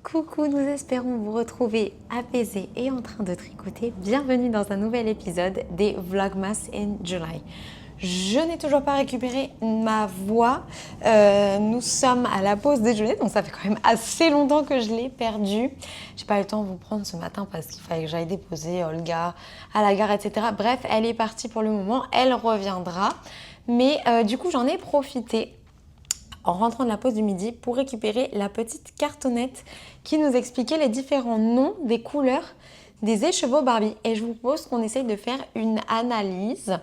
Coucou, nous espérons vous retrouver apaisés et en train de tricoter. Bienvenue dans un nouvel épisode des Vlogmas in July. Je n'ai toujours pas récupéré ma voix. Nous sommes à la pause déjeuner, donc ça fait quand même assez longtemps que je l'ai perdue. J'ai pas eu le temps de vous prendre ce matin parce qu'il fallait que j'aille déposer Olga à la gare, etc. Bref, elle est partie pour le moment, elle reviendra. Mais du coup, j'en ai profité en rentrant de la pause du midi pour récupérer la petite cartonnette qui nous expliquait les différents noms des couleurs des écheveaux Barbie. Et je vous propose qu'on essaye de faire une analyse.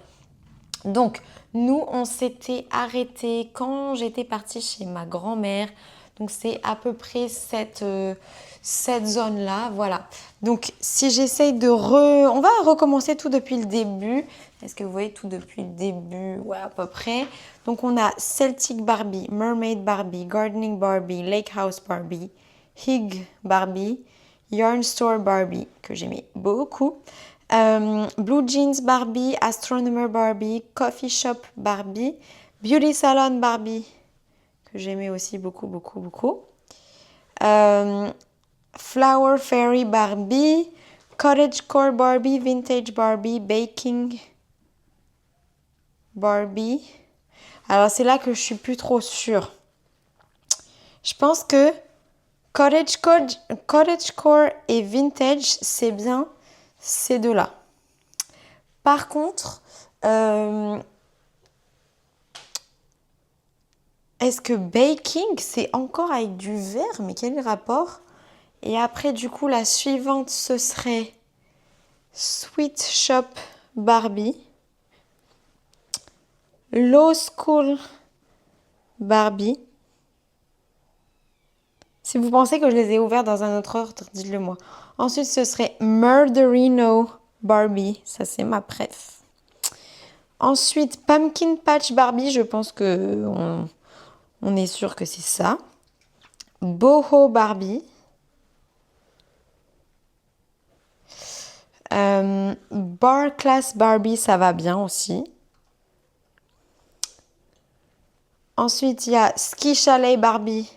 Donc, nous, on s'était arrêté quand j'étais partie chez ma grand-mère. Donc, c'est à peu près cette zone-là, voilà. Donc, si j'essaye de On va recommencer tout depuis le début. Est-ce que vous voyez tout depuis le début? Ouais, à peu près. Donc, on a Celtic Barbie, Mermaid Barbie, Gardening Barbie, Lake House Barbie, Hig Barbie, Yarn Store Barbie, que j'aimais beaucoup. Blue Jeans Barbie, Astronomer Barbie, Coffee Shop Barbie, Beauty Salon Barbie, que j'aimais aussi beaucoup. Flower Fairy Barbie, Cottagecore Barbie, Vintage Barbie, Baking Barbie. Alors c'est là que je suis plus trop sûre. Je pense que Cottagecore et Vintage, c'est bien ces deux-là. Par contre, est-ce que baking, c'est encore avec du vert? Mais quel est le rapport? Et après, du coup, la suivante, ce serait Sweet Shop Barbie, Low School Barbie. Si vous pensez que je les ai ouverts dans un autre ordre, dites-le moi. Ensuite, ce serait Murderino Barbie. Ça, c'est ma préf. Ensuite, Pumpkin Patch Barbie. Je pense que on est sûr que c'est ça. Boho Barbie. Bar Class Barbie, ça va bien aussi. Ensuite, il y a Ski Chalet Barbie,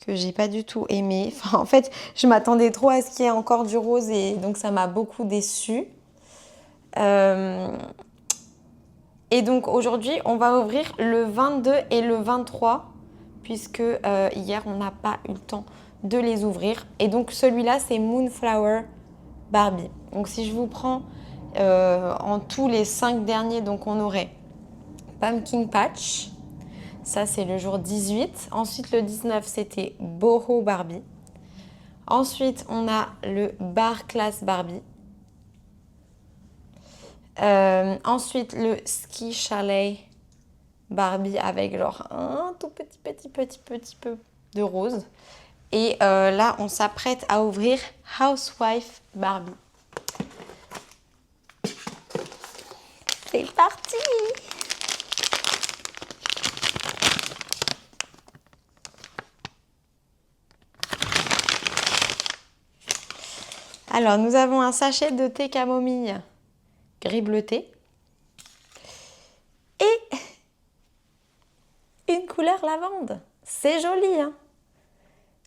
que j'ai pas du tout aimé. Enfin, en fait, je m'attendais trop à ce qu'il y ait encore du rose et donc ça m'a beaucoup déçue. Et donc aujourd'hui, on va ouvrir le 22 et le 23, puisque hier, on n'a pas eu le temps de les ouvrir. Et donc celui-là, c'est Moonflower Barbie. Donc si je vous prends en tous les 5 derniers, donc on aurait Pumpkin Patch. Ça, c'est le jour 18. Ensuite, le 19, c'était Boho Barbie. Ensuite, on a le Bar Class Barbie. Ensuite, le Ski Chalet Barbie avec genre un tout petit peu de rose. Et là, on s'apprête à ouvrir Housewife Barbie. C'est parti! Alors, nous avons un sachet de thé camomille gris bleuté et une couleur lavande. C'est joli, hein?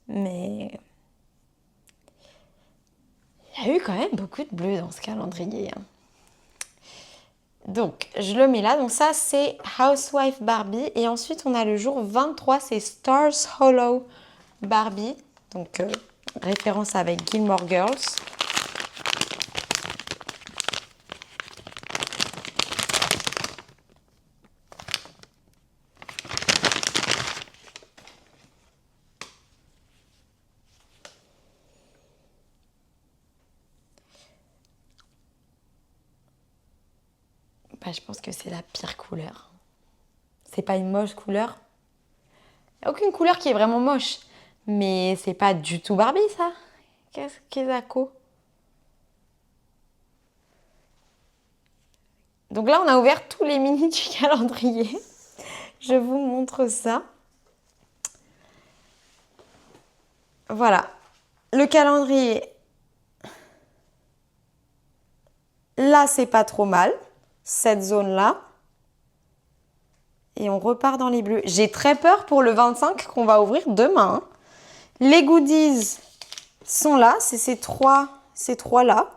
Mais il y a eu quand même beaucoup de bleu dans ce calendrier, hein. Donc, je le mets là. Donc ça, c'est Housewife Barbie. Et ensuite, on a le jour 23, c'est Stars Hollow Barbie. Donc, référence avec Gilmore Girls. Bah, je pense que c'est la pire couleur. C'est pas une moche couleur. Il n'y a aucune couleur qui est vraiment moche. Mais c'est pas du tout Barbie, ça. Qu'est-ce qu'ils a quoi? Donc là, on a ouvert tous les mini du calendrier. Je vous montre ça. Voilà. Le calendrier. Là, c'est pas trop mal. Cette zone-là. Et on repart dans les bleus. J'ai très peur pour le 25 qu'on va ouvrir demain. Les goodies sont là, c'est ces trois-là.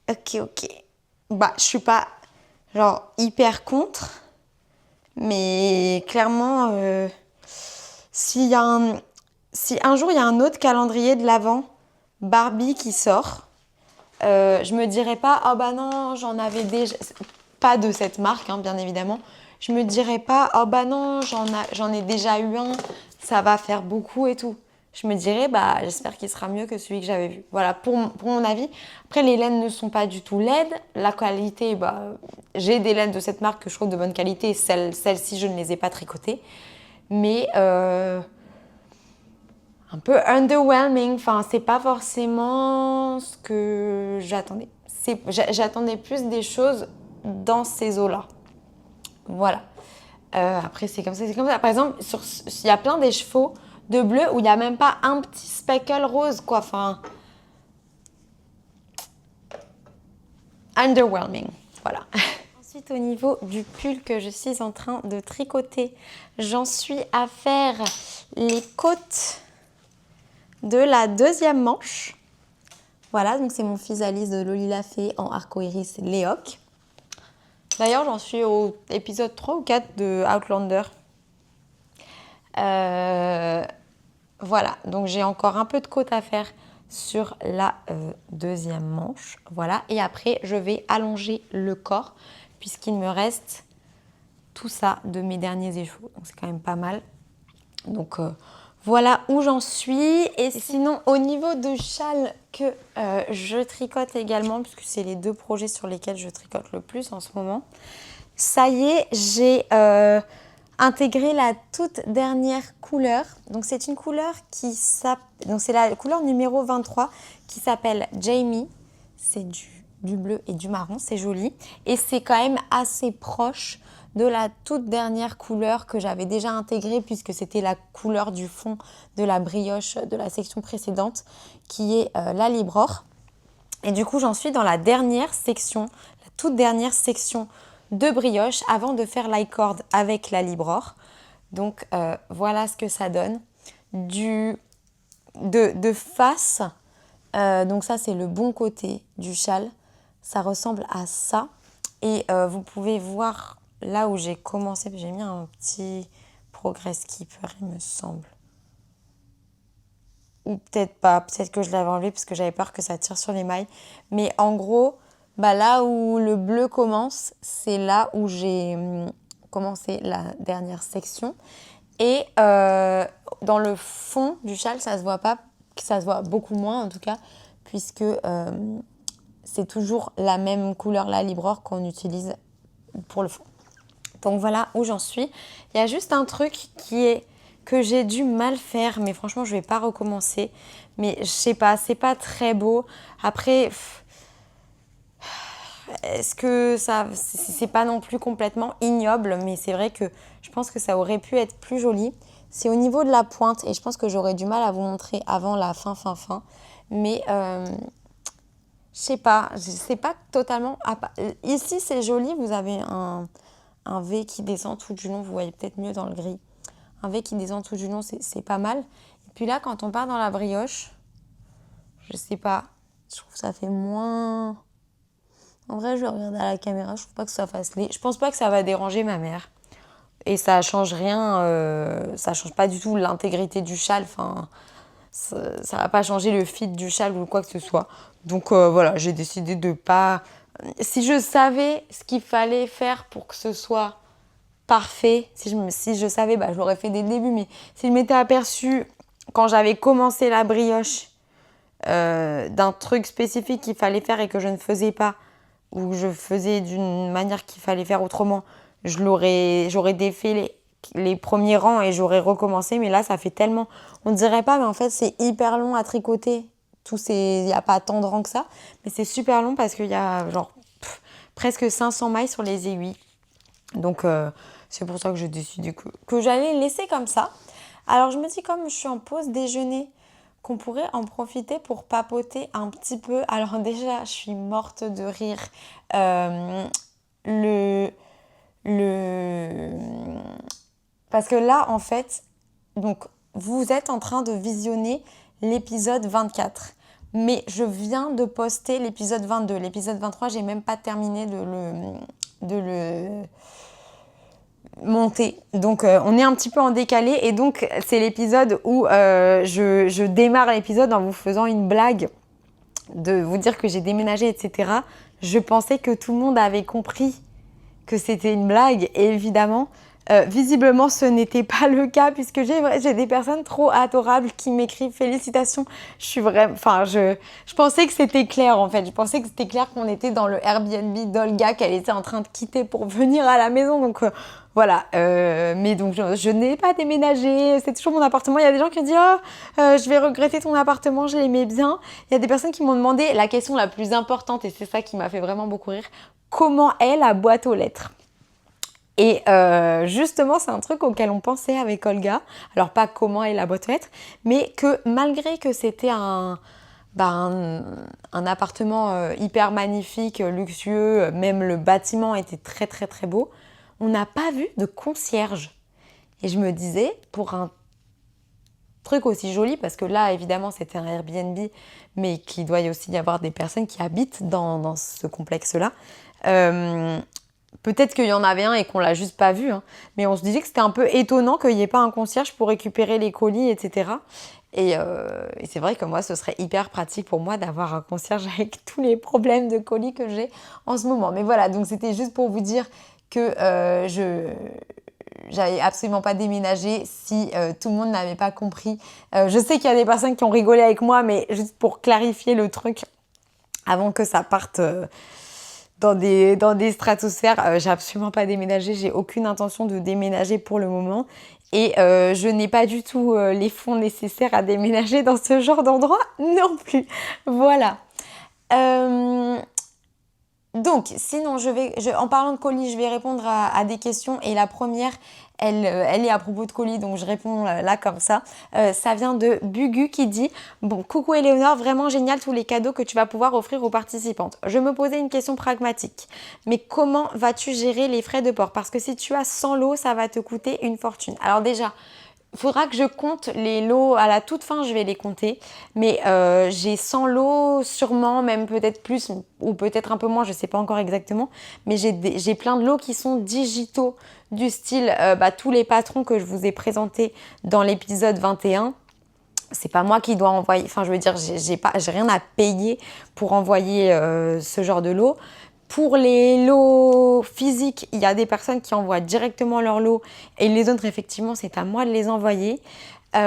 Ok. Bah, je suis pas genre hyper contre, mais clairement, si un jour il y a un autre calendrier de l'Avent Barbie qui sort, je me dirais pas, ah bah non, j'en avais déjà, pas de cette marque, hein, bien évidemment. Je me dirais pas, oh bah non, j'en ai déjà eu un, ça va faire beaucoup et tout. Je me dirais, bah j'espère qu'il sera mieux que celui que j'avais vu. Voilà, pour mon avis. Après, les laines ne sont pas du tout laides. La qualité, bah, j'ai des laines de cette marque que je trouve de bonne qualité. Celles-ci, je ne les ai pas tricotées. Mais un peu underwhelming. Enfin, c'est pas forcément ce que j'attendais. J'attendais plus des choses dans ces eaux-là. Voilà. Après, c'est comme ça. Par exemple, il y a plein des chevaux de bleu où il n'y a même pas un petit speckle rose, quoi. Enfin, underwhelming. Voilà. Ensuite, au niveau du pull que je suis en train de tricoter, j'en suis à faire les côtes de la deuxième manche. Voilà, donc c'est mon physalis de Loli Lafay en arco-iris Léoc. D'ailleurs, j'en suis au épisode 3 ou 4 de Outlander. Voilà, donc j'ai encore un peu de côte à faire sur la deuxième manche. Voilà, et après, je vais allonger le corps puisqu'il me reste tout ça de mes derniers échos. Donc c'est quand même pas mal. Donc voilà où j'en suis. Et sinon, au niveau de châle que je tricote également, puisque c'est les deux projets sur lesquels je tricote le plus en ce moment, ça y est, j'ai intégré la toute dernière couleur. Donc c'est une couleur donc c'est la couleur numéro 23 qui s'appelle Jamie. C'est du bleu et du marron, c'est joli. Et c'est quand même assez proche de la toute dernière couleur que j'avais déjà intégrée puisque c'était la couleur du fond de la brioche de la section précédente qui est la Libror. Et du coup, j'en suis dans la dernière section, la toute dernière section de brioche avant de faire l'icord avec la Libror. Donc, voilà ce que ça donne. De face, donc ça, c'est le bon côté du châle. Ça ressemble à ça. Et vous pouvez voir là où j'ai commencé, j'ai mis un petit progress keeper, il me semble. Ou peut-être pas, peut-être que je l'avais enlevé parce que j'avais peur que ça tire sur les mailles. Mais en gros, bah là où le bleu commence, c'est là où j'ai commencé la dernière section. Et dans le fond du châle, ça se voit pas, ça se voit beaucoup moins en tout cas, puisque c'est toujours la même couleur, la Libror, qu'on utilise pour le fond. Donc voilà où j'en suis. Il y a juste un truc que j'ai dû mal faire, mais franchement, je vais pas recommencer. Mais je sais pas, c'est pas très beau. Après, est-ce que c'est pas non plus complètement ignoble, mais c'est vrai que je pense que ça aurait pu être plus joli. C'est au niveau de la pointe et je pense que j'aurais du mal à vous montrer avant la fin. Mais je sais pas, c'est pas totalement... Ici, c'est joli, vous avez un V qui descend tout du long, vous voyez peut-être mieux dans le gris. Un V qui descend tout du long, c'est pas mal. Et puis là, quand on part dans la brioche, je sais pas, je trouve que ça fait moins... En vrai, je vais regarder à la caméra, je trouve pas que ça fasse laid. Je pense pas que ça va déranger ma mère. Et ça change rien, ça change pas du tout l'intégrité du châle. Enfin, ça va pas changer le fit du châle ou quoi que ce soit. Donc voilà, j'ai décidé de pas... Si je savais ce qu'il fallait faire pour que ce soit parfait, si je savais, bah, je l'aurais fait dès le début. Mais si je m'étais aperçue quand j'avais commencé la brioche d'un truc spécifique qu'il fallait faire et que je ne faisais pas, ou je faisais d'une manière qu'il fallait faire autrement, j'aurais défait les premiers rangs et j'aurais recommencé. Mais là, ça fait tellement... On ne dirait pas, mais en fait, c'est hyper long à tricoter. Il n'y a pas tant de rangs que ça, mais c'est super long parce qu'il y a genre presque 500 mailles sur les aiguilles. Donc, c'est pour ça que j'ai décidé que j'allais laisser comme ça. Alors, je me dis, comme je suis en pause déjeuner, qu'on pourrait en profiter pour papoter un petit peu. Alors déjà, je suis morte de rire. Parce que là, en fait, donc, vous êtes en train de visionner l'épisode 24. Mais je viens de poster l'épisode 22. L'épisode 23, j'ai même pas terminé de le monter. Donc, on est un petit peu en décalé. Et donc, c'est l'épisode où je démarre l'épisode en vous faisant une blague de vous dire que j'ai déménagé, etc. Je pensais que tout le monde avait compris que c'était une blague. Et évidemment, visiblement, ce n'était pas le cas puisque j'ai des personnes trop adorables qui m'écrivent félicitations. Je pensais que c'était clair en fait. Je pensais que c'était clair qu'on était dans le Airbnb d'Olga, qu'elle était en train de quitter pour venir à la maison. Donc voilà. Mais donc je n'ai pas déménagé. C'est toujours mon appartement. Il y a des gens qui ont dit je vais regretter ton appartement. Je l'aimais bien. Il y a des personnes qui m'ont demandé la question la plus importante et c'est ça qui m'a fait vraiment beaucoup rire. Comment est la boîte aux lettres ? Et justement, c'est un truc auquel on pensait avec Olga. Alors, pas comment est la boîte aux lettres, mais que malgré que c'était un appartement hyper magnifique, luxueux, même le bâtiment était très très très beau, on n'a pas vu de concierge. Et je me disais, pour un truc aussi joli, parce que là, évidemment, c'était un Airbnb, mais qu'il doit aussi y avoir des personnes qui habitent dans ce complexe-là. Peut-être qu'il y en avait un et qu'on l'a juste pas vu, hein. Mais on se disait que c'était un peu étonnant qu'il n'y ait pas un concierge pour récupérer les colis, etc. Et c'est vrai que moi, ce serait hyper pratique pour moi d'avoir un concierge avec tous les problèmes de colis que j'ai en ce moment. Mais voilà, donc c'était juste pour vous dire que j'avais absolument pas déménagé si tout le monde n'avait pas compris. Je sais qu'il y a des personnes qui ont rigolé avec moi, mais juste pour clarifier le truc, avant que ça parte dans des stratosphères, j'ai absolument pas déménagé, j'ai aucune intention de déménager pour le moment. Et je n'ai pas du tout les fonds nécessaires à déménager dans ce genre d'endroit non plus. Voilà. Donc, sinon, en parlant de colis, je vais répondre à des questions. Et la première, elle est à propos de colis, donc je réponds là comme ça. Ça vient de Bugu qui dit « Bon, coucou Éléonore, vraiment génial tous les cadeaux que tu vas pouvoir offrir aux participantes. Je me posais une question pragmatique. Mais comment vas-tu gérer les frais de port? Parce que si tu as 100 lots, ça va te coûter une fortune. » Alors déjà, il faudra que je compte les lots à la toute fin, je vais les compter. Mais j'ai 100 lots, sûrement, même peut-être plus ou peut-être un peu moins, je ne sais pas encore exactement. Mais j'ai plein de lots qui sont digitaux, du style tous les patrons que je vous ai présentés dans l'épisode 21. C'est pas moi qui dois envoyer, enfin je veux dire, j'ai rien à payer pour envoyer ce genre de lot. Pour les lots physiques, il y a des personnes qui envoient directement leurs lots et les autres, effectivement, c'est à moi de les envoyer. Donc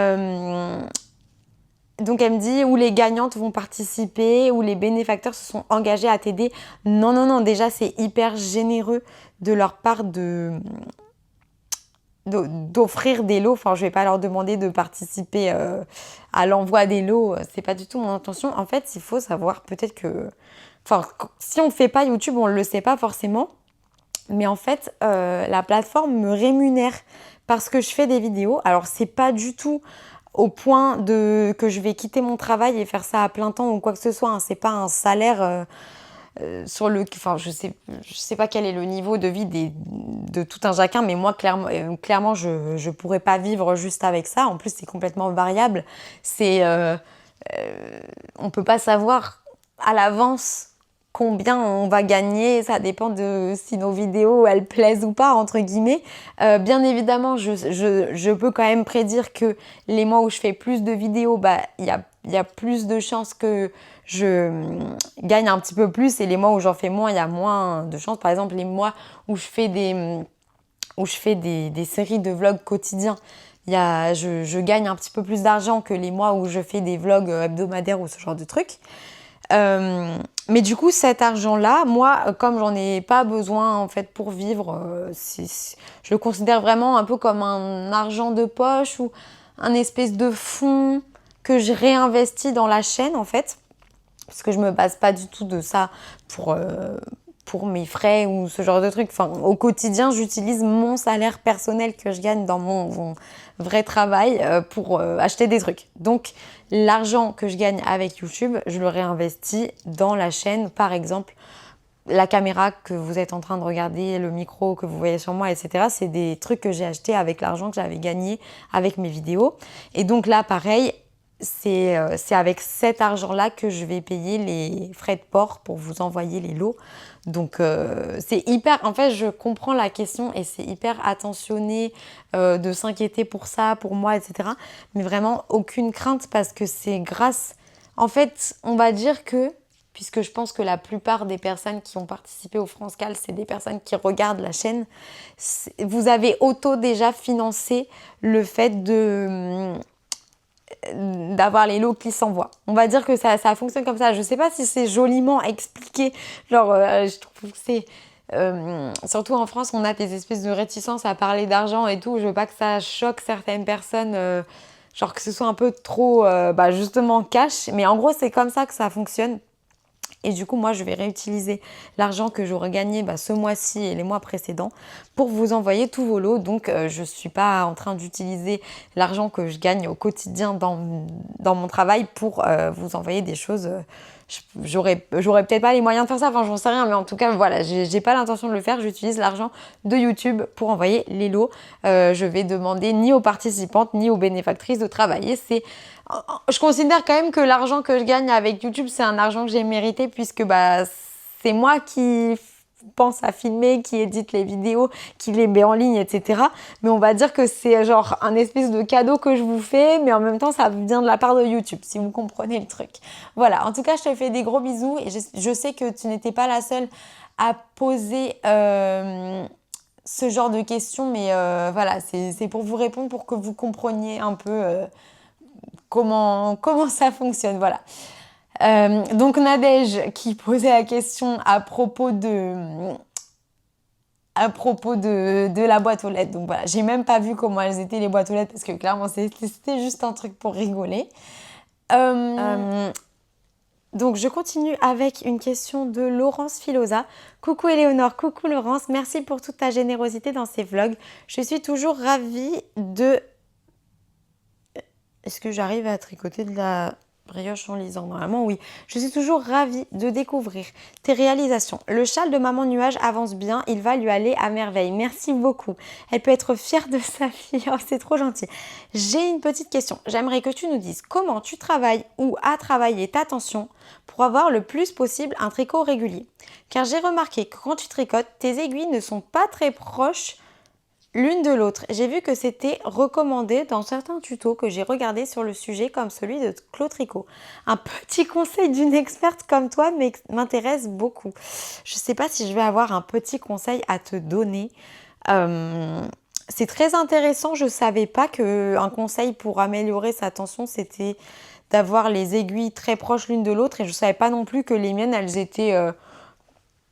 elle me dit où les gagnantes vont participer, où les bénéfacteurs se sont engagés à t'aider. Non, déjà c'est hyper généreux de leur part d'offrir des lots. Enfin, je vais pas leur demander de participer à l'envoi des lots. C'est pas du tout mon intention. En fait, il faut savoir peut-être que... Enfin, si on ne fait pas YouTube, on ne le sait pas forcément. Mais en fait, la plateforme me rémunère parce que je fais des vidéos. Alors, c'est pas du tout au point que je vais quitter mon travail et faire ça à plein temps ou quoi que ce soit, hein. C'est pas un salaire enfin, je sais pas quel est le niveau de vie de tout un chacun, mais moi, clairement, je pourrais pas vivre juste avec ça. En plus, c'est complètement variable. On peut pas savoir à l'avance combien on va gagner, ça dépend de si nos vidéos elles plaisent ou pas, entre guillemets. Bien évidemment, je peux quand même prédire que les mois où je fais plus de vidéos, il y a plus de chances que je gagne un petit peu plus, et les mois où j'en fais moins, il y a moins de chances. Par exemple, les mois où je fais des séries de vlogs quotidiens, je gagne un petit peu plus d'argent que les mois où je fais des vlogs hebdomadaires ou ce genre de trucs. Mais du coup, cet argent-là, moi, comme j'en ai pas besoin en fait pour vivre, je le considère vraiment un peu comme un argent de poche ou un espèce de fonds que je réinvestis dans la chaîne en fait, parce que je me base pas du tout de ça pour mes frais ou ce genre de trucs. Enfin, au quotidien, j'utilise mon salaire personnel que je gagne dans mon vrai travail pour acheter des trucs. Donc, l'argent que je gagne avec YouTube, je le réinvestis dans la chaîne, par exemple, la caméra que vous êtes en train de regarder, le micro que vous voyez sur moi, etc. C'est des trucs que j'ai achetés avec l'argent que j'avais gagné avec mes vidéos. Et donc là, pareil, c'est avec cet argent-là que je vais payer les frais de port pour vous envoyer les lots. Donc c'est hyper... En fait, je comprends la question et c'est hyper attentionné de s'inquiéter pour ça, pour moi, etc. Mais vraiment, aucune crainte parce que c'est grâce... En fait, on va dire que, puisque je pense que la plupart des personnes qui ont participé au France Cal, c'est des personnes qui regardent la chaîne, vous avez déjà financé le fait d'avoir les lots qui s'envoient. On va dire que ça fonctionne comme ça. Je sais pas si c'est joliment expliqué. Genre, je trouve que c'est... surtout en France, on a des espèces de réticences à parler d'argent et tout. Je veux pas que ça choque certaines personnes, genre que ce soit un peu trop, justement, cash. Mais en gros, c'est comme ça que ça fonctionne. Et du coup, moi, je vais réutiliser l'argent que j'aurais gagné ce mois-ci et les mois précédents pour vous envoyer tous vos lots. Donc, je ne suis pas en train d'utiliser l'argent que je gagne au quotidien dans mon travail pour vous envoyer des choses. J'aurais peut-être pas les moyens de faire ça, enfin, j'en sais rien. Mais en tout cas, voilà, j'ai pas l'intention de le faire. J'utilise l'argent de YouTube pour envoyer les lots. Je vais demander ni aux participantes ni aux bénéfactrices de travailler. Je considère quand même que l'argent que je gagne avec YouTube, c'est un argent que j'ai mérité puisque c'est moi qui pense à filmer, qui édite les vidéos, qui les met en ligne, etc. Mais on va dire que c'est genre un espèce de cadeau que je vous fais, mais en même temps, ça vient de la part de YouTube, si vous comprenez le truc. Voilà, en tout cas, je te fais des gros bisous et je sais que tu n'étais pas la seule à poser ce genre de questions, mais voilà, c'est pour vous répondre, pour que vous compreniez un peu comment ça fonctionne, voilà. Donc Nadège qui posait la question à propos de la boîte aux lettres. Donc voilà, j'ai même pas vu comment elles étaient les boîtes aux lettres parce que clairement c'était juste un truc pour rigoler. Donc je continue avec une question de Laurence Filosa. Coucou Éléonore, coucou Laurence, merci pour toute ta générosité dans ces vlogs. Je suis toujours ravie de... Est-ce que j'arrive à tricoter de la brioche en lisant? Normalement, oui. Je suis toujours ravie de découvrir tes réalisations. Le châle de Maman Nuage avance bien. Il va lui aller à merveille. Merci beaucoup. Elle peut être fière de sa fille. Oh, c'est trop gentil. J'ai une petite question. J'aimerais que tu nous dises comment tu travailles ou as travaillé ta tension pour avoir le plus possible un tricot régulier. Car j'ai remarqué que quand tu tricotes, tes aiguilles ne sont pas très proches l'une de l'autre. J'ai vu que c'était recommandé dans certains tutos que j'ai regardés sur le sujet, comme celui de Clo Tricot. Un petit conseil d'une experte comme toi m'intéresse beaucoup. Je ne sais pas si je vais avoir un petit conseil à te donner. C'est très intéressant. Je ne savais pas qu'un conseil pour améliorer sa tension, c'était d'avoir les aiguilles très proches l'une de l'autre. Et je ne savais pas non plus que les miennes, elles étaient...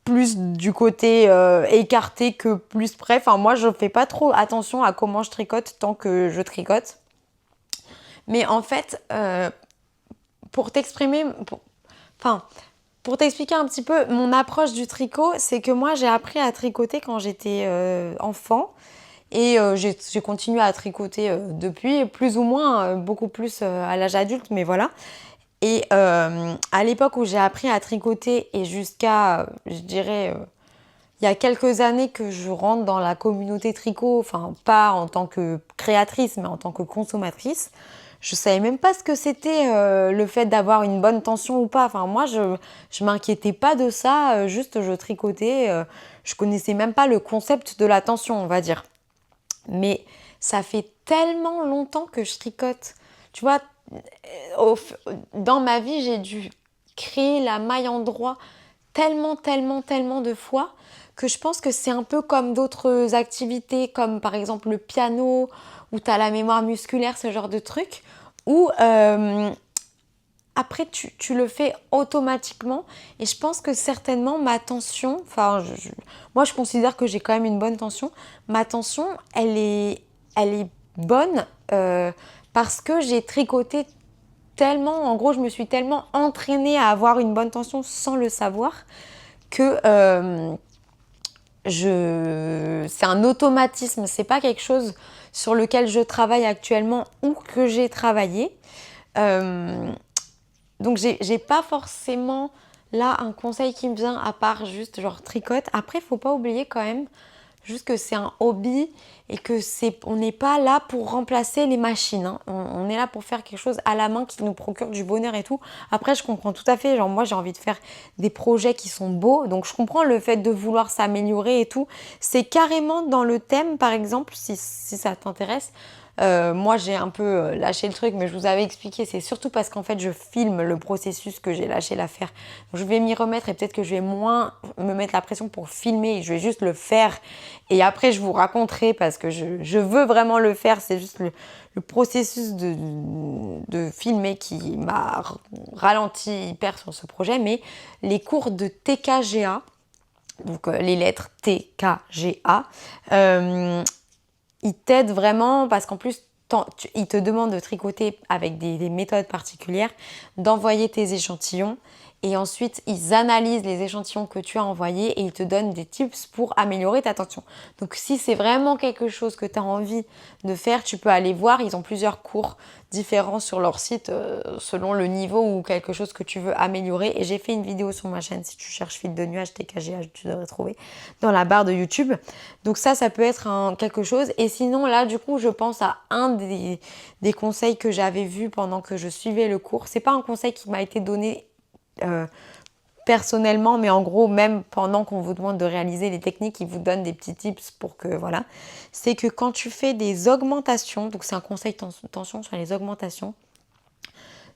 plus du côté écarté que plus près. Enfin, moi, je fais pas trop attention à comment je tricote tant que je tricote. Mais en fait, pour t'exprimer... pour t'expliquer un petit peu mon approche du tricot, c'est que moi, j'ai appris à tricoter quand j'étais enfant. Et j'ai continué à tricoter depuis, plus ou moins, beaucoup plus à l'âge adulte, mais voilà. Et à l'époque où j'ai appris à tricoter et jusqu'à, je dirais, il y a quelques années que je rentre dans la communauté tricot, enfin pas en tant que créatrice, mais en tant que consommatrice, je savais même pas ce que c'était le fait d'avoir une bonne tension ou pas. Enfin moi, je m'inquiétais pas de ça, juste je tricotais, je connaissais même pas le concept de la tension, on va dire. Mais ça fait tellement longtemps que je tricote. Tu vois, dans ma vie, j'ai dû créer la maille en droit tellement de fois que je pense que c'est un peu comme d'autres activités, comme par exemple le piano, où tu as la mémoire musculaire, ce genre de truc, où après tu le fais automatiquement. Et je pense que certainement ma tension, moi je considère que j'ai quand même une bonne tension, ma tension elle est bonne parce que j'ai tricoté tellement, en gros je me suis tellement entraînée à avoir une bonne tension sans le savoir que c'est un automatisme, c'est pas quelque chose sur lequel je travaille actuellement ou que j'ai travaillé. Donc j'ai pas forcément là, un conseil qui me vient à part juste genre tricote. Après, faut pas oublier quand même juste que c'est un hobby et que on n'est pas là pour remplacer les machines. Hein. On est là pour faire quelque chose à la main qui nous procure du bonheur et tout. Après, je comprends tout à fait. Genre, moi, j'ai envie de faire des projets qui sont beaux. Donc, je comprends le fait de vouloir s'améliorer et tout. C'est carrément dans le thème, par exemple, si ça t'intéresse. Moi, j'ai un peu lâché le truc, mais je vous avais expliqué. C'est surtout parce qu'en fait, je filme le processus que j'ai lâché l'affaire. Je vais m'y remettre et peut-être que je vais moins me mettre la pression pour filmer. Je vais juste le faire. Et après, je vous raconterai parce que je veux vraiment le faire. C'est juste le processus de filmer qui m'a ralenti hyper sur ce projet. Mais les cours de TKGA, donc les lettres TKGA, ils t'aident vraiment parce qu'en plus, ils te demandent de tricoter avec des méthodes particulières, d'envoyer tes échantillons et ensuite ils analysent les échantillons que tu as envoyés et ils te donnent des tips pour améliorer ta tension. Donc si c'est vraiment quelque chose que tu as envie de faire, tu peux aller voir, ils ont plusieurs cours différents sur leur site selon le niveau ou quelque chose que tu veux améliorer. Et j'ai fait une vidéo sur ma chaîne, si tu cherches fil de nuage TKGH, tu devrais trouver dans la barre de YouTube. Donc ça peut être quelque chose. Et sinon là du coup je pense à un des conseils que j'avais vus pendant que je suivais le cours. C'est pas un conseil qui m'a été donné personnellement, mais en gros, même pendant qu'on vous demande de réaliser les techniques, ils vous donnent des petits tips pour que, voilà. C'est que quand tu fais des augmentations, donc c'est un conseil tension sur les augmentations,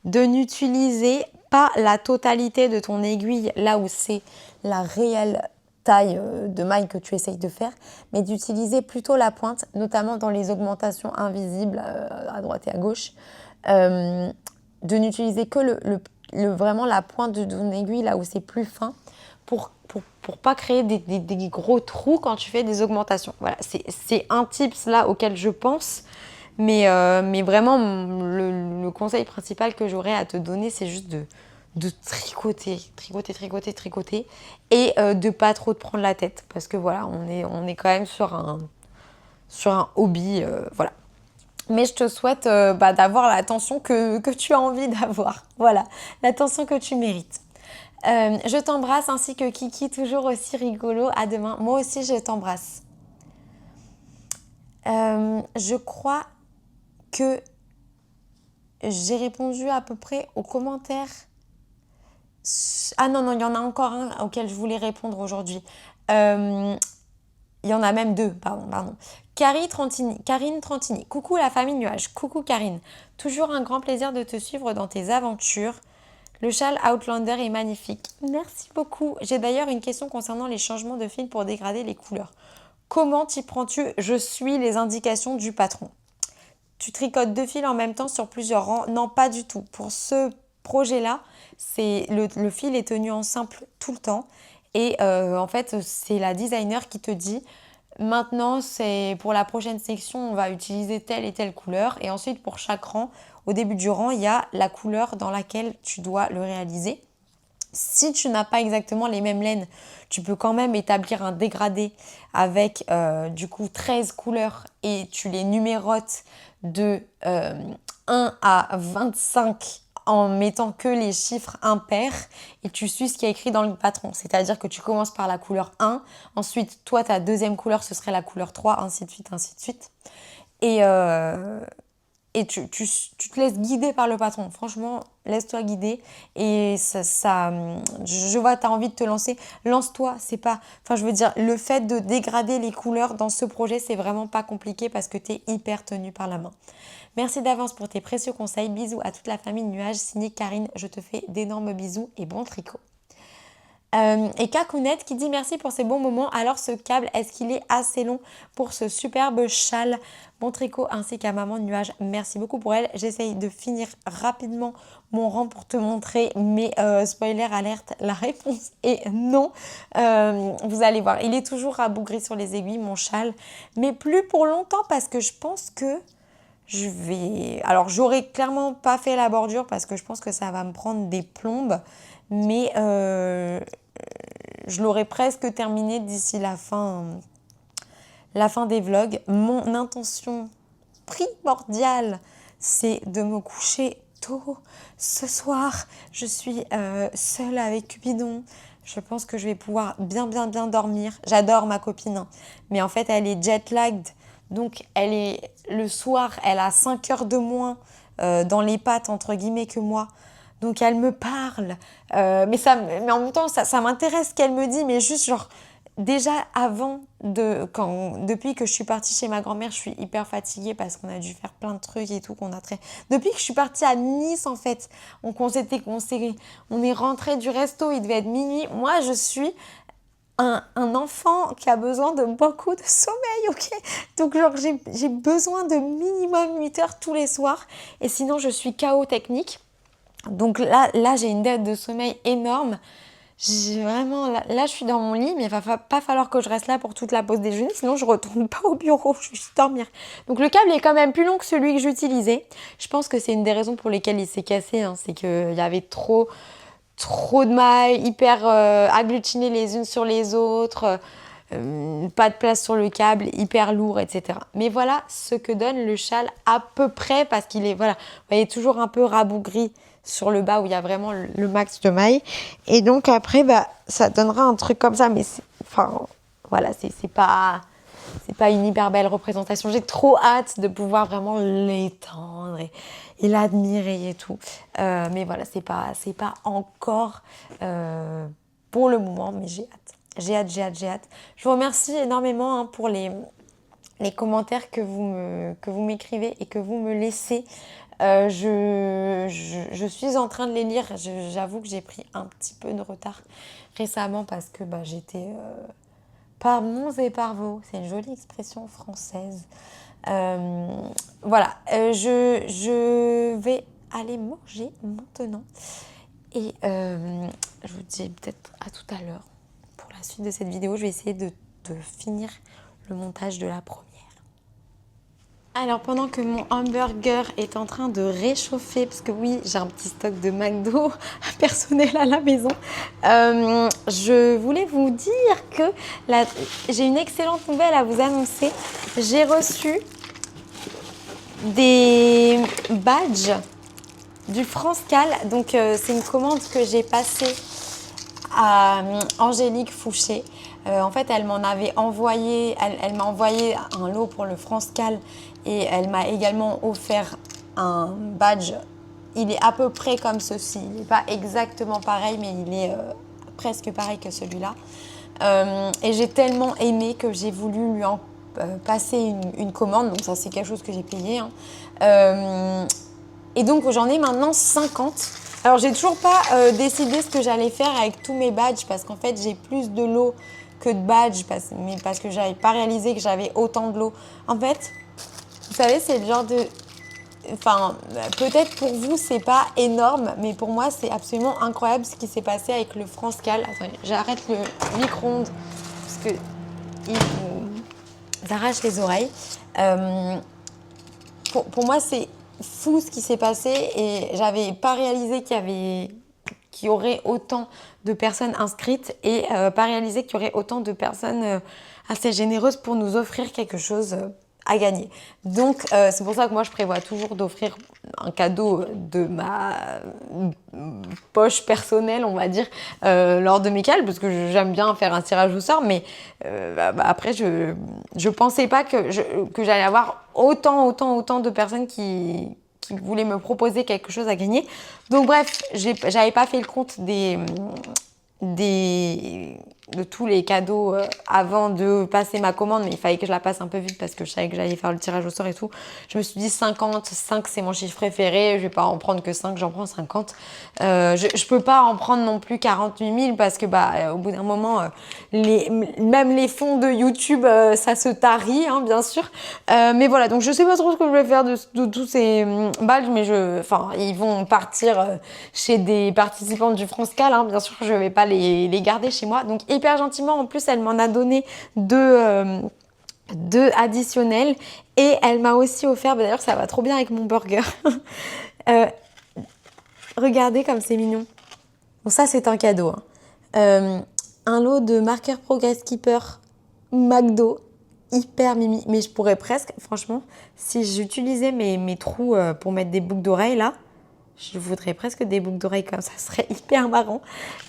de n'utiliser pas la totalité de ton aiguille, là où c'est la réelle taille de maille que tu essayes de faire, mais d'utiliser plutôt la pointe, notamment dans les augmentations invisibles à droite et à gauche, de n'utiliser que vraiment la pointe de ton aiguille, là où c'est plus fin, pour pas créer des gros trous quand tu fais des augmentations. Voilà, c'est un tips là auquel je pense, mais vraiment le conseil principal que j'aurais à te donner, c'est juste de tricoter et de pas trop te prendre la tête, parce que voilà, on est quand même sur un hobby, voilà. Mais je te souhaite d'avoir l'attention que tu as envie d'avoir. Voilà, l'attention que tu mérites. Je t'embrasse ainsi que Kiki, toujours aussi rigolo. À demain. Moi aussi, je t'embrasse. Je crois que j'ai répondu à peu près aux commentaires. Ah non, il y en a encore un auquel je voulais répondre aujourd'hui. Il y en a même deux, pardon. Karine Trentini. Coucou la famille Nuage. Coucou Karine. Toujours un grand plaisir de te suivre dans tes aventures. Le châle Outlander est magnifique. Merci beaucoup. J'ai d'ailleurs une question concernant les changements de fil pour dégrader les couleurs. Comment t'y prends-tu? Je suis les indications du patron. Tu tricotes 2 fils en même temps sur plusieurs rangs? Non, pas du tout. Pour ce projet-là, le fil est tenu en simple tout le temps. Et en fait, c'est la designer qui te dit maintenant, c'est pour la prochaine section, on va utiliser telle et telle couleur. Et ensuite, pour chaque rang, au début du rang, il y a la couleur dans laquelle tu dois le réaliser. Si tu n'as pas exactement les mêmes laines, tu peux quand même établir un dégradé avec du coup 13 couleurs et tu les numérotes de 1 à 25 en mettant que les chiffres impairs et tu suis ce qui est écrit dans le patron. C'est-à-dire que tu commences par la couleur 1, ensuite toi ta deuxième couleur ce serait la couleur 3, ainsi de suite, ainsi de suite. Et tu te laisses guider par le patron. Franchement, laisse-toi guider. Et je vois, tu as envie de te lancer. Lance-toi. C'est pas... Enfin, je veux dire, le fait de dégrader les couleurs dans ce projet, c'est vraiment pas compliqué parce que tu es hyper tenu par la main. Merci d'avance pour tes précieux conseils. Bisous à toute la famille Nuage. Signé Karine, je te fais d'énormes bisous et bon tricot. Et Kakounette qui dit merci pour ces bons moments. Alors ce câble, est-ce qu'il est assez long pour ce superbe châle? Bon tricot ainsi qu'à maman Nuage, merci beaucoup pour elle. J'essaye de finir rapidement mon rang pour te montrer, mais spoiler alerte, la réponse est non. Vous allez voir, il est toujours rabougri sur les aiguilles mon châle, mais plus pour longtemps parce que je pense que alors j'aurais clairement pas fait la bordure parce que je pense que ça va me prendre des plombes, mais je l'aurais presque terminé d'ici la fin des vlogs. Mon intention primordiale, c'est de me coucher tôt ce soir. Je suis seule avec Cupidon. Je pense que je vais pouvoir bien dormir. J'adore ma copine, hein. Mais en fait, elle est jet-lagged. Donc, le soir, elle a 5 heures de moins dans les pattes, entre guillemets, que moi. Donc, elle me parle. Mais en même temps, ça m'intéresse ce qu'elle me dit. Mais juste, genre, déjà depuis que je suis partie chez ma grand-mère, je suis hyper fatiguée parce qu'on a dû faire plein de trucs et tout. Depuis que je suis partie à Nice, en fait, on est rentré du resto, il devait être minuit. Moi, je suis un enfant qui a besoin de beaucoup de sommeil, ok? Donc, genre, j'ai besoin de minimum 8 heures tous les soirs. Et sinon, je suis KO technique. Donc là j'ai une dette de sommeil énorme. J'ai vraiment, là, je suis dans mon lit, mais il va pas falloir que je reste là pour toute la pause déjeuner, sinon je retourne pas au bureau, je vais juste dormir. Donc le câble est quand même plus long que celui que j'utilisais. Je pense que c'est une des raisons pour lesquelles il s'est cassé, hein, c'est qu'il y avait trop de mailles, hyper agglutinées les unes sur les autres, pas de place sur le câble, hyper lourd, etc. Mais voilà ce que donne le châle à peu près, parce qu'il est, voilà, vous voyez, toujours un peu rabougri sur le bas où il y a vraiment le max de mailles. Et donc après, ça donnera un truc comme ça. Mais voilà, c'est pas une hyper belle représentation. J'ai trop hâte de pouvoir vraiment l'étendre et l'admirer et tout. Mais voilà, c'est pas encore pour le moment, mais j'ai hâte. J'ai hâte. Je vous remercie énormément, hein, pour les commentaires que vous m'écrivez et que vous me laissez. Je suis en train de les lire. J'avoue que j'ai pris un petit peu de retard récemment parce que j'étais par mons et par vos. C'est une jolie expression française. Voilà, je vais aller manger maintenant. Et je vous dis peut-être à tout à l'heure pour la suite de cette vidéo. Je vais essayer de finir le montage de la première. Alors pendant que mon hamburger est en train de réchauffer, parce que oui, j'ai un petit stock de McDo personnel à la maison, je voulais vous dire que j'ai une excellente nouvelle à vous annoncer. J'ai reçu des badges du France-Cal. Donc c'est une commande que j'ai passée à Angélique Fouché. En fait, elle m'en avait envoyé, elle m'a envoyé un lot pour le France-Cal et elle m'a également offert un badge. Il est à peu près comme ceci. Il n'est pas exactement pareil, mais il est presque pareil que celui-là. Et j'ai tellement aimé que j'ai voulu lui en passer une commande. Donc ça, c'est quelque chose que j'ai payé, hein. Et donc, j'en ai maintenant 50. Alors, j'ai toujours pas décidé ce que j'allais faire avec tous mes badges parce qu'en fait, j'ai plus de lots que de badges parce que j'avais pas réalisé que j'avais autant de lots. En fait, vous savez, c'est le genre de... Enfin, peut-être pour vous, c'est pas énorme, mais pour moi, c'est absolument incroyable ce qui s'est passé avec le France-Cal. Attendez, j'arrête le micro-ondes parce que il vous arrache les oreilles. Pour moi, c'est fou ce qui s'est passé et j'avais pas réalisé qu'il y aurait autant de personnes inscrites et pas réalisé qu'il y aurait autant de personnes assez généreuses pour nous offrir quelque chose à gagner. Donc c'est pour ça que moi je prévois toujours d'offrir un cadeau de ma poche personnelle, on va dire, lors de mes cales, parce que j'aime bien faire un tirage au sort, mais après je pensais pas que j'allais avoir autant de personnes qui voulaient me proposer quelque chose à gagner. Donc bref, j'avais pas fait le compte de tous les cadeaux avant de passer ma commande, mais il fallait que je la passe un peu vite parce que je savais que j'allais faire le tirage au sort et tout. Je me suis dit 5 c'est mon chiffre préféré, je vais pas en prendre que 5, j'en prends 50. Je peux pas en prendre non plus 48 000 parce que au bout d'un moment, même les fonds de YouTube, ça se tarit, hein, bien sûr. Mais voilà, donc je sais pas trop ce que je vais faire de tous ces badges, mais ils vont partir chez des participants du France-Cal, hein, bien sûr, je vais pas les garder chez moi. Donc hyper gentiment, en plus, elle m'en a donné deux additionnels et elle m'a aussi offert, d'ailleurs ça va trop bien avec mon burger. Regardez comme c'est mignon. Bon, ça c'est un cadeau, hein. Un lot de marqueurs Progress Keeper McDo, hyper mimi, mais je pourrais presque, franchement, si j'utilisais mes trous pour mettre des boucles d'oreilles là, Je voudrais presque des boucles d'oreilles comme ça, ce serait hyper marrant.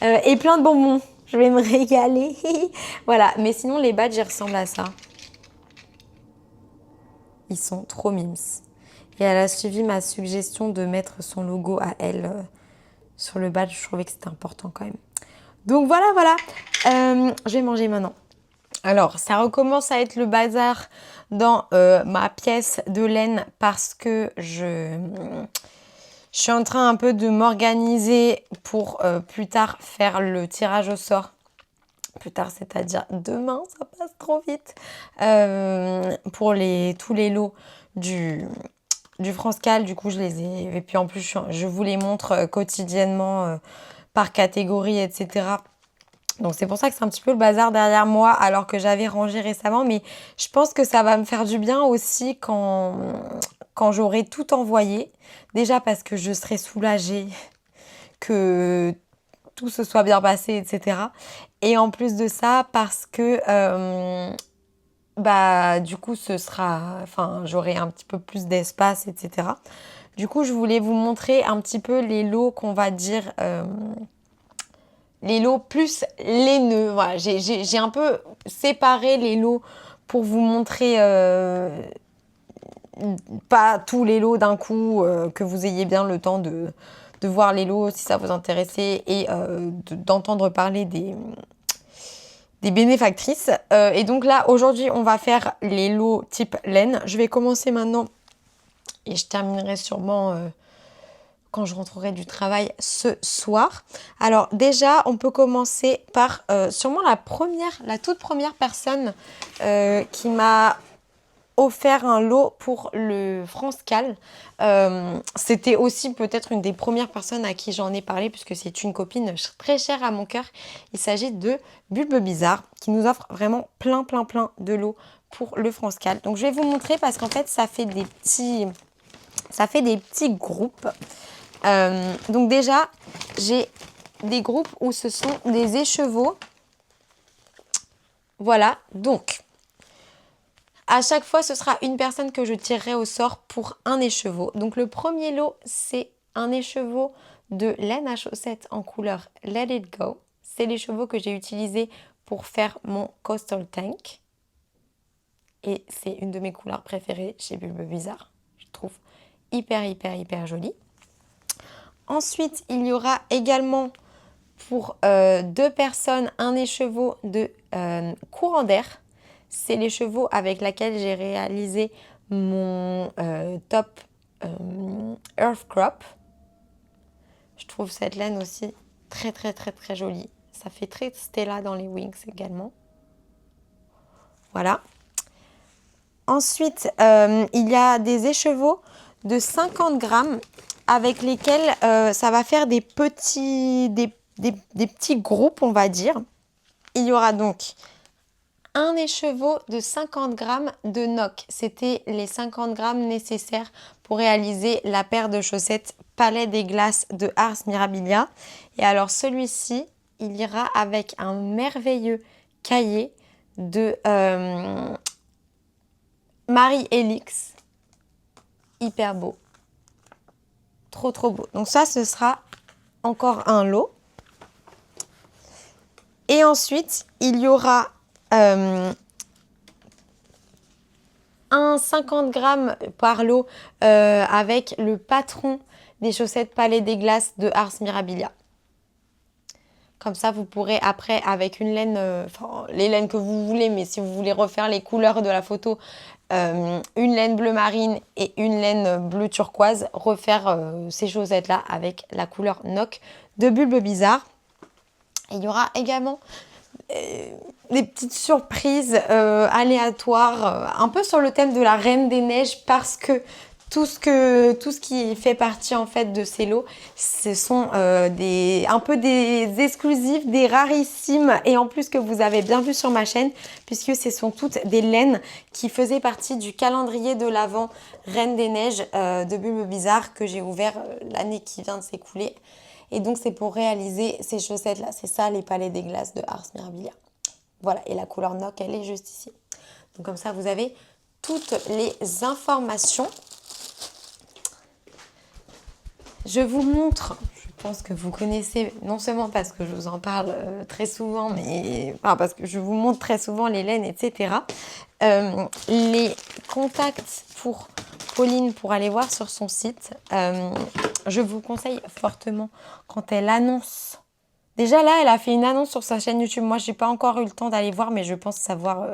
Et plein de bonbons, je vais me régaler. Voilà, mais sinon les badges, ils ressemblent à ça. Ils sont trop mimes. Et elle a suivi ma suggestion de mettre son logo à elle sur le badge. Je trouvais que c'était important quand même. Donc voilà, voilà. Je vais manger maintenant. Alors, ça recommence à être le bazar dans ma pièce de laine parce que je suis en train un peu de m'organiser pour plus tard faire le tirage au sort. Plus tard, c'est-à-dire demain, ça passe trop vite. Pour tous les lots du France-Cal, du coup, je les ai. Et puis en plus, je vous les montre quotidiennement par catégorie, etc. Donc c'est pour ça que c'est un petit peu le bazar derrière moi alors que j'avais rangé récemment. Mais je pense que ça va me faire du bien aussi quand j'aurai tout envoyé. Déjà parce que je serai soulagée que tout se soit bien passé, etc. Et en plus de ça, parce que du coup, j'aurai un petit peu plus d'espace, etc. Du coup, je voulais vous montrer un petit peu les lots qu'on va dire... les lots plus laineux. Voilà, j'ai un peu séparé les lots pour vous montrer pas tous les lots d'un coup, que vous ayez bien le temps de voir les lots si ça vous intéressait et d'entendre parler des bénéfactrices. Et donc là, aujourd'hui, on va faire les lots type laine. Je vais commencer maintenant et je terminerai sûrement... quand je rentrerai du travail ce soir. Alors déjà, on peut commencer par sûrement la toute première personne qui m'a offert un lot pour le France-Cal. C'était aussi peut-être une des premières personnes à qui j'en ai parlé puisque c'est une copine très chère à mon cœur. Il s'agit de Bulbe Bizarre qui nous offre vraiment plein de lots pour le France-Cal. Donc je vais vous montrer parce qu'en fait ça fait des petits groupes. Donc déjà, j'ai des groupes où ce sont des écheveaux. Voilà, donc à chaque fois, ce sera une personne que je tirerai au sort pour un écheveau. Donc le premier lot, c'est un écheveau de laine à chaussettes en couleur Let It Go. C'est l'écheveau que j'ai utilisé pour faire mon Coastal Tank. Et c'est une de mes couleurs préférées chez Bulbe Bizarre. Je trouve hyper jolie. Ensuite, il y aura également pour 2 personnes un écheveau de courant d'air. C'est l'écheveau avec lequel j'ai réalisé mon top Earth Crop. Je trouve cette laine aussi très jolie. Ça fait très Stella dans les wings également. Voilà. Ensuite, il y a des écheveaux de 50 grammes avec lesquels ça va faire des petits groupes, on va dire. Il y aura donc un écheveau de 50 grammes de noc. C'était les 50 grammes nécessaires pour réaliser la paire de chaussettes Palais des Glaces de Ars Mirabilia. Et alors celui-ci, il ira avec un merveilleux cahier de Marie Elix. Hyper beau. Trop beau. Donc ça, ce sera encore un lot. Et ensuite, il y aura un 50 grammes par lot avec le patron des chaussettes Palais des Glaces de Ars Mirabilia. Comme ça, vous pourrez après, avec une laine, les laines que vous voulez, mais si vous voulez refaire les couleurs de la photo, une laine bleu marine et une laine bleu turquoise, refaire ces chaussettes-là avec la couleur noc de Bulbe Bizarre. Et il y aura également des petites surprises aléatoires, un peu sur le thème de la Reine des Neiges, parce que tout ce qui fait partie en fait de ces lots, ce sont un peu des exclusifs, des rarissimes, et en plus que vous avez bien vu sur ma chaîne, puisque ce sont toutes des laines qui faisaient partie du calendrier de l'Avent Reine des Neiges de Bulbe Bizarre que j'ai ouvert l'année qui vient de s'écouler. Et donc c'est pour réaliser ces chaussettes là, c'est ça les Palais des Glaces de Ars Mirabilia. Voilà, et la couleur noc, elle est juste ici. Donc comme ça vous avez toutes les informations. je vous montre, je pense que vous connaissez, non seulement parce que je vous en parle très souvent, mais parce que je vous montre très souvent les laines, etc. Les contacts pour Pauline pour aller voir sur son site. Je vous conseille fortement quand elle annonce. Déjà là, elle a fait une annonce sur sa chaîne YouTube. Moi, je n'ai pas encore eu le temps d'aller voir, mais je pense savoir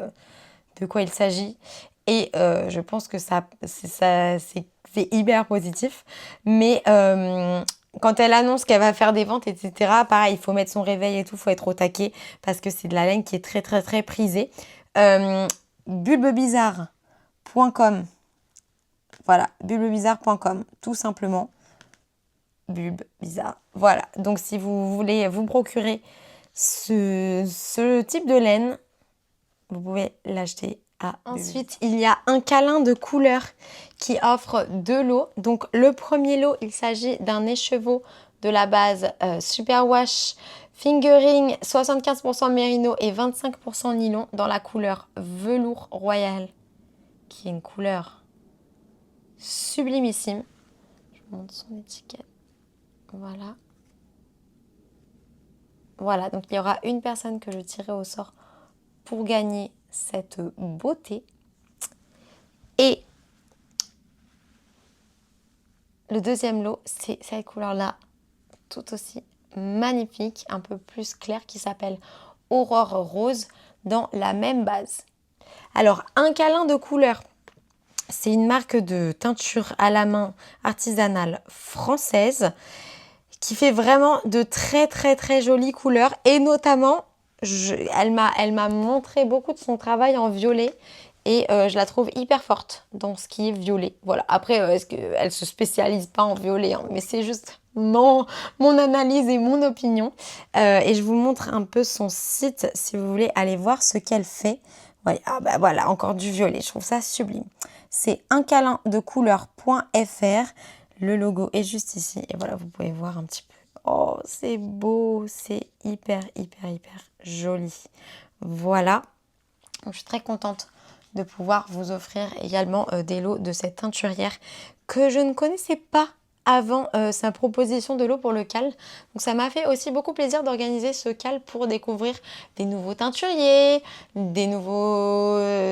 de quoi il s'agit. Et je pense que c'est hyper positif. Mais quand elle annonce qu'elle va faire des ventes, etc., pareil, il faut mettre son réveil et tout, il faut être au taquet parce que c'est de la laine qui est très, très, très prisée. Bulbebizarre.com. Voilà, bulbebizarre.com, tout simplement. Bulbe bizarre. Voilà, donc si vous voulez vous procurer ce type de laine, vous pouvez l'acheter à Ensuite, il y a un câlin de couleur qui offre 2 lots. Donc le premier lot, il s'agit d'un écheveau de la base Superwash Fingering 75% mérino et 25% nylon dans la couleur velours royal, qui est une couleur sublimissime. Je vous montre son étiquette. Voilà. Voilà, donc il y aura une personne que je tirerai au sort pour gagner cette beauté. Et le deuxième lot, c'est cette couleur-là, tout aussi magnifique, un peu plus claire, qui s'appelle Aurore Rose, dans la même base. Alors, un câlin de couleur, c'est une marque de teinture à la main artisanale française qui fait vraiment de très très très jolies couleurs, et notamment elle m'a montré beaucoup de son travail en violet et je la trouve hyper forte dans ce qui est violet. Voilà. Après, est-ce qu'elle se spécialise pas en violet, hein, mais c'est juste mon analyse et mon opinion. Et je vous montre un peu son site si vous voulez aller voir ce qu'elle fait. Ouais, ah bah voilà, encore du violet, je trouve ça sublime. C'est uncalinddecouleur.fr. Le logo est juste ici. Et voilà, vous pouvez voir un petit peu. Oh, c'est beau. C'est hyper, hyper, hyper joli. Voilà. Donc, je suis très contente de pouvoir vous offrir également des lots de cette teinturière que je ne connaissais pas avant sa proposition de lot pour le cal. Donc ça m'a fait aussi beaucoup plaisir d'organiser ce cal pour découvrir des nouveaux teinturiers,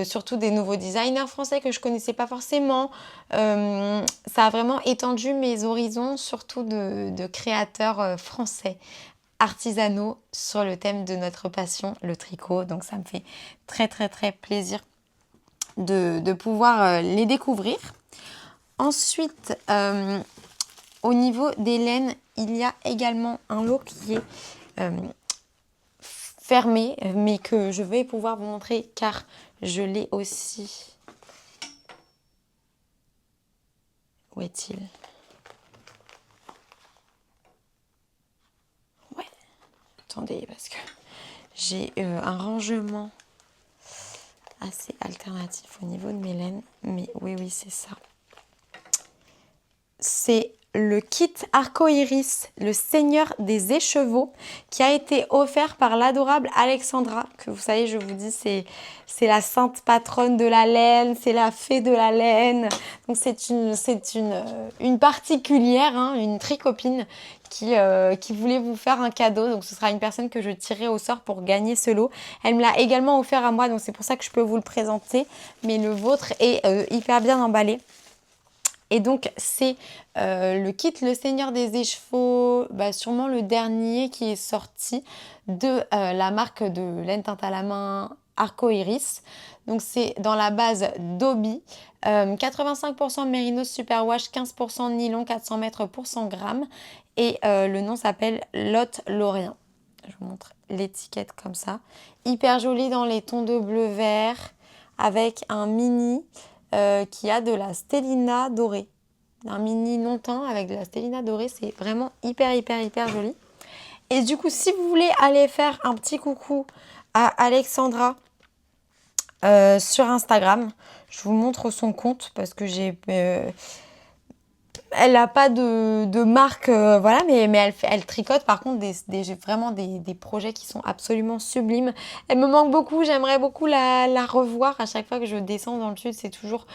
surtout des nouveaux designers français que je connaissais pas forcément. Ça a vraiment étendu mes horizons, surtout de créateurs français artisanaux sur le thème de notre passion, le tricot. Donc ça me fait très très très plaisir de pouvoir les découvrir. Ensuite, au niveau des laines, il y a également un lot qui est fermé, mais que je vais pouvoir vous montrer car je l'ai aussi. Où est-il? Ouais. Attendez, parce que j'ai un rangement assez alternatif au niveau de mes laines. Mais oui, c'est ça. C'est le kit Arcoiris, le Seigneur des écheveaux, qui a été offert par l'adorable Alexandra, que vous savez, je vous dis, c'est la sainte patronne de la laine, c'est la fée de la laine. Donc c'est une particulière, hein, une tricopine qui voulait vous faire un cadeau. Donc ce sera une personne que je tirerai au sort pour gagner ce lot. Elle me l'a également offert à moi, donc c'est pour ça que je peux vous le présenter. Mais le vôtre est hyper bien emballé. Et donc, c'est le kit Le Seigneur des écheveaux, sûrement le dernier qui est sorti de la marque de laine teinte à la main Arcoiris. Donc, c'est dans la base Dobby. 85% Mérinos Superwash, 15% nylon, 400 mètres pour 100 grammes. Et le nom s'appelle Lot Lorient. Je vous montre l'étiquette comme ça. Hyper jolie dans les tons de bleu-vert avec un mini qui a de la stellina dorée. Un mini non teint avec de la stellina dorée. C'est vraiment hyper, hyper, hyper joli. Et du coup, si vous voulez aller faire un petit coucou à Alexandra sur Instagram, je vous montre son compte parce que elle n'a pas de marque, voilà, mais elle tricote par contre vraiment des projets qui sont absolument sublimes. Elle me manque beaucoup, j'aimerais beaucoup la revoir. À chaque fois que je descends dans le sud, c'est toujours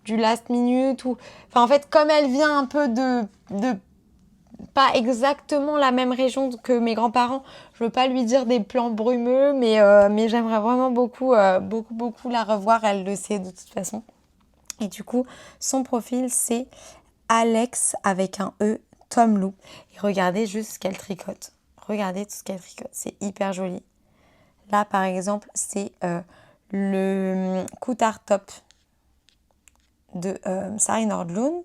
du last minute. Enfin, en fait, comme elle vient un peu de pas exactement la même région que mes grands-parents. Je veux pas lui dire des plans brumeux, mais j'aimerais vraiment beaucoup la revoir. Elle le sait de toute façon. Et du coup, son profil, c'est Alex avec un E, Tom Lou. Et regardez juste ce qu'elle tricote. Regardez tout ce qu'elle tricote. C'est hyper joli. Là, par exemple, c'est le Coutard Top de Sari Nordlund.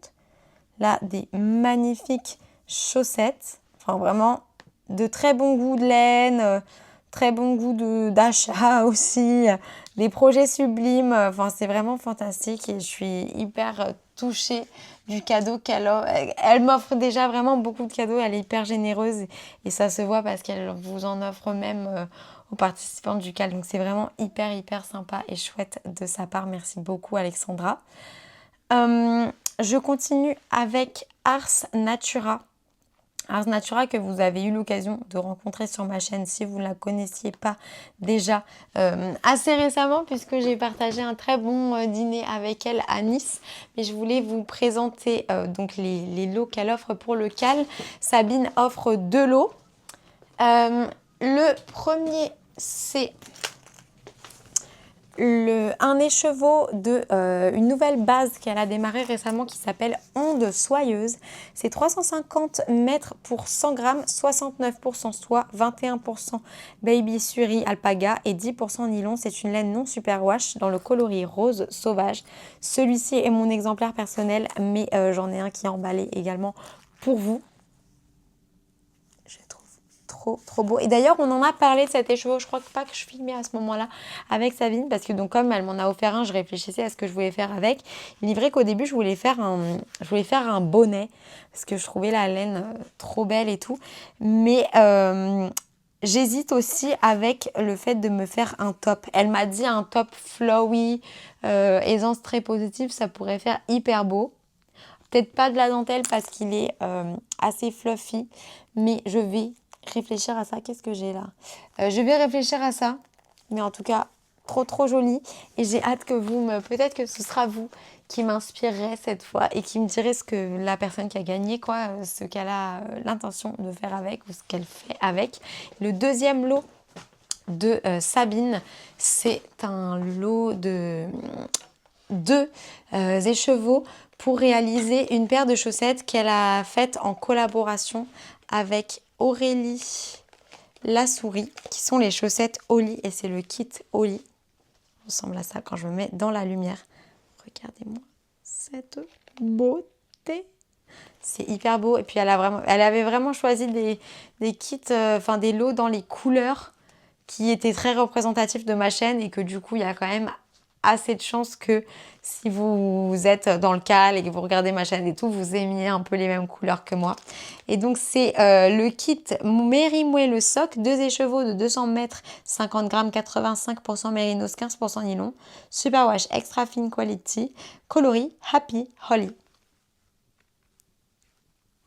Là, des magnifiques chaussettes. Enfin, vraiment, de très bon goût de laine, très bon goût d'achat aussi. Des projets sublimes. Enfin, c'est vraiment fantastique et je suis hyper touchée du cadeau qu'elle a. Elle m'offre déjà vraiment beaucoup de cadeaux. Elle est hyper généreuse et ça se voit parce qu'elle vous en offre même aux participants du CAL. Donc, c'est vraiment hyper sympa et chouette de sa part. Merci beaucoup, Alexandra. Je continue avec Ars Natura. Ars Natura que vous avez eu l'occasion de rencontrer sur ma chaîne si vous ne la connaissiez pas déjà assez récemment puisque j'ai partagé un très bon dîner avec elle à Nice. Mais je voulais vous présenter donc les lots qu'elle offre pour le CAL. Sabine offre 2 lots. Le premier, c'est un écheveau de une nouvelle base qu'elle a démarré récemment qui s'appelle Onde Soyeuse. C'est 350 mètres pour 100 grammes, 69% soie, 21% baby suri alpaga et 10% nylon. C'est une laine non superwash dans le coloris rose sauvage. Celui-ci est mon exemplaire personnel, mais j'en ai un qui est emballé également pour vous. Trop beau. Et d'ailleurs, on en a parlé de cet écheveau. Je crois pas que je filmais à ce moment-là avec Sabine parce que donc comme elle m'en a offert un, je réfléchissais à ce que je voulais faire avec. Il est vrai qu'au début, je voulais faire un bonnet parce que je trouvais la laine trop belle et tout. Mais j'hésite aussi avec le fait de me faire un top. Elle m'a dit un top flowy, aisance très positive, ça pourrait faire hyper beau. Peut-être pas de la dentelle parce qu'il est assez fluffy, mais je vais réfléchir à ça. Qu'est-ce que j'ai là je vais réfléchir à ça, mais en tout cas, trop joli. Et j'ai hâte que peut-être que ce sera vous qui m'inspirerez cette fois et qui me direz ce que la personne qui a gagné, ce qu'elle a l'intention de faire avec ou ce qu'elle fait avec. Le deuxième lot de Sabine, c'est un lot de 2 écheveaux pour réaliser une paire de chaussettes qu'elle a faite en collaboration avec Aurélie La Souris, qui sont les chaussettes Oli, et c'est le kit Oli. Ça ressemble à ça quand je me mets dans la lumière. Regardez-moi cette beauté. C'est hyper beau. Et puis elle avait vraiment choisi des kits, des lots dans les couleurs qui étaient très représentatifs de ma chaîne et que du coup, il y a quand même assez de chances que si vous êtes dans le CAL et que vous regardez ma chaîne et tout, vous aimiez un peu les mêmes couleurs que moi. Et donc, c'est le kit Mérimoué le soc, 2 écheveaux de 200 mètres, 50 grammes, 85% mérinos, 15% nylon, superwash extra fine quality, coloris Happy Holly.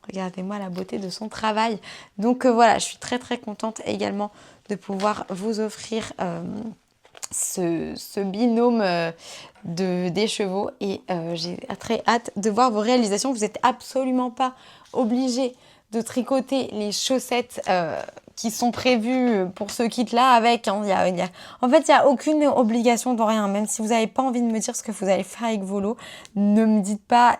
Regardez-moi la beauté de son travail. Donc voilà, je suis très contente également de pouvoir vous offrir ce binôme d'écheveaux et j'ai très hâte de voir vos réalisations. Vous n'êtes absolument pas obligés de tricoter les chaussettes qui sont prévues pour ce kit-là avec. En fait, il n'y a aucune obligation de rien. Même si vous n'avez pas envie de me dire ce que vous allez faire avec vos lots, ne me dites pas.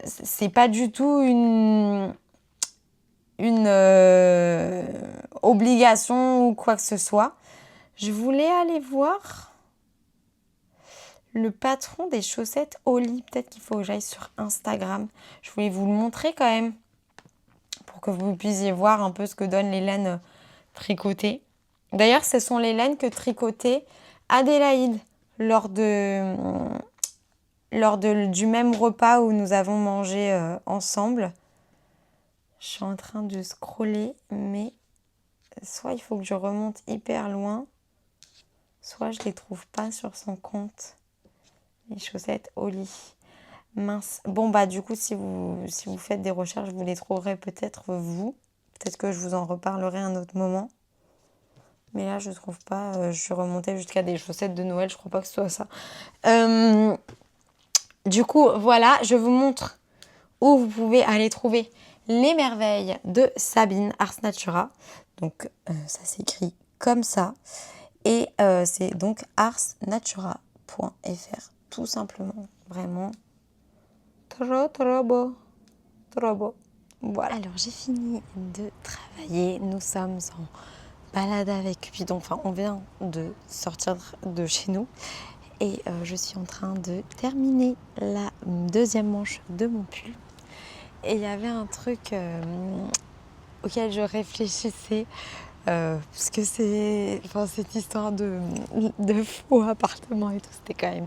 C'est pas du tout une obligation ou quoi que ce soit. Je voulais aller voir le patron des chaussettes Oli. Peut-être qu'il faut que j'aille sur Instagram. Je voulais vous le montrer quand même pour que vous puissiez voir un peu ce que donnent les laines tricotées. D'ailleurs, ce sont les laines que tricotait Adélaïde lors du même repas où nous avons mangé ensemble. Je suis en train de scroller, mais soit il faut que je remonte hyper loin, soit je ne les trouve pas sur son compte. Les chaussettes Oli. Mince. Bon, du coup, si vous faites des recherches, vous les trouverez peut-être vous. Peut-être que je vous en reparlerai un autre moment. Mais là, je ne trouve pas. Je suis remontée jusqu'à des chaussettes de Noël. Je ne crois pas que ce soit ça. Du coup, voilà, je vous montre où vous pouvez aller trouver les merveilles de Sabine Ars Natura. Donc ça s'écrit comme ça. Et c'est donc arsnatura.fr tout simplement. Vraiment trop beau. Trop beau. Voilà. Alors j'ai fini de travailler. Nous sommes en balade avec Cupidon. Enfin, on vient de sortir de chez nous. Et je suis en train de terminer la deuxième manche de mon pull. Et il y avait un truc auquel je réfléchissais. Parce que cette histoire de faux appartement et tout, c'était quand même...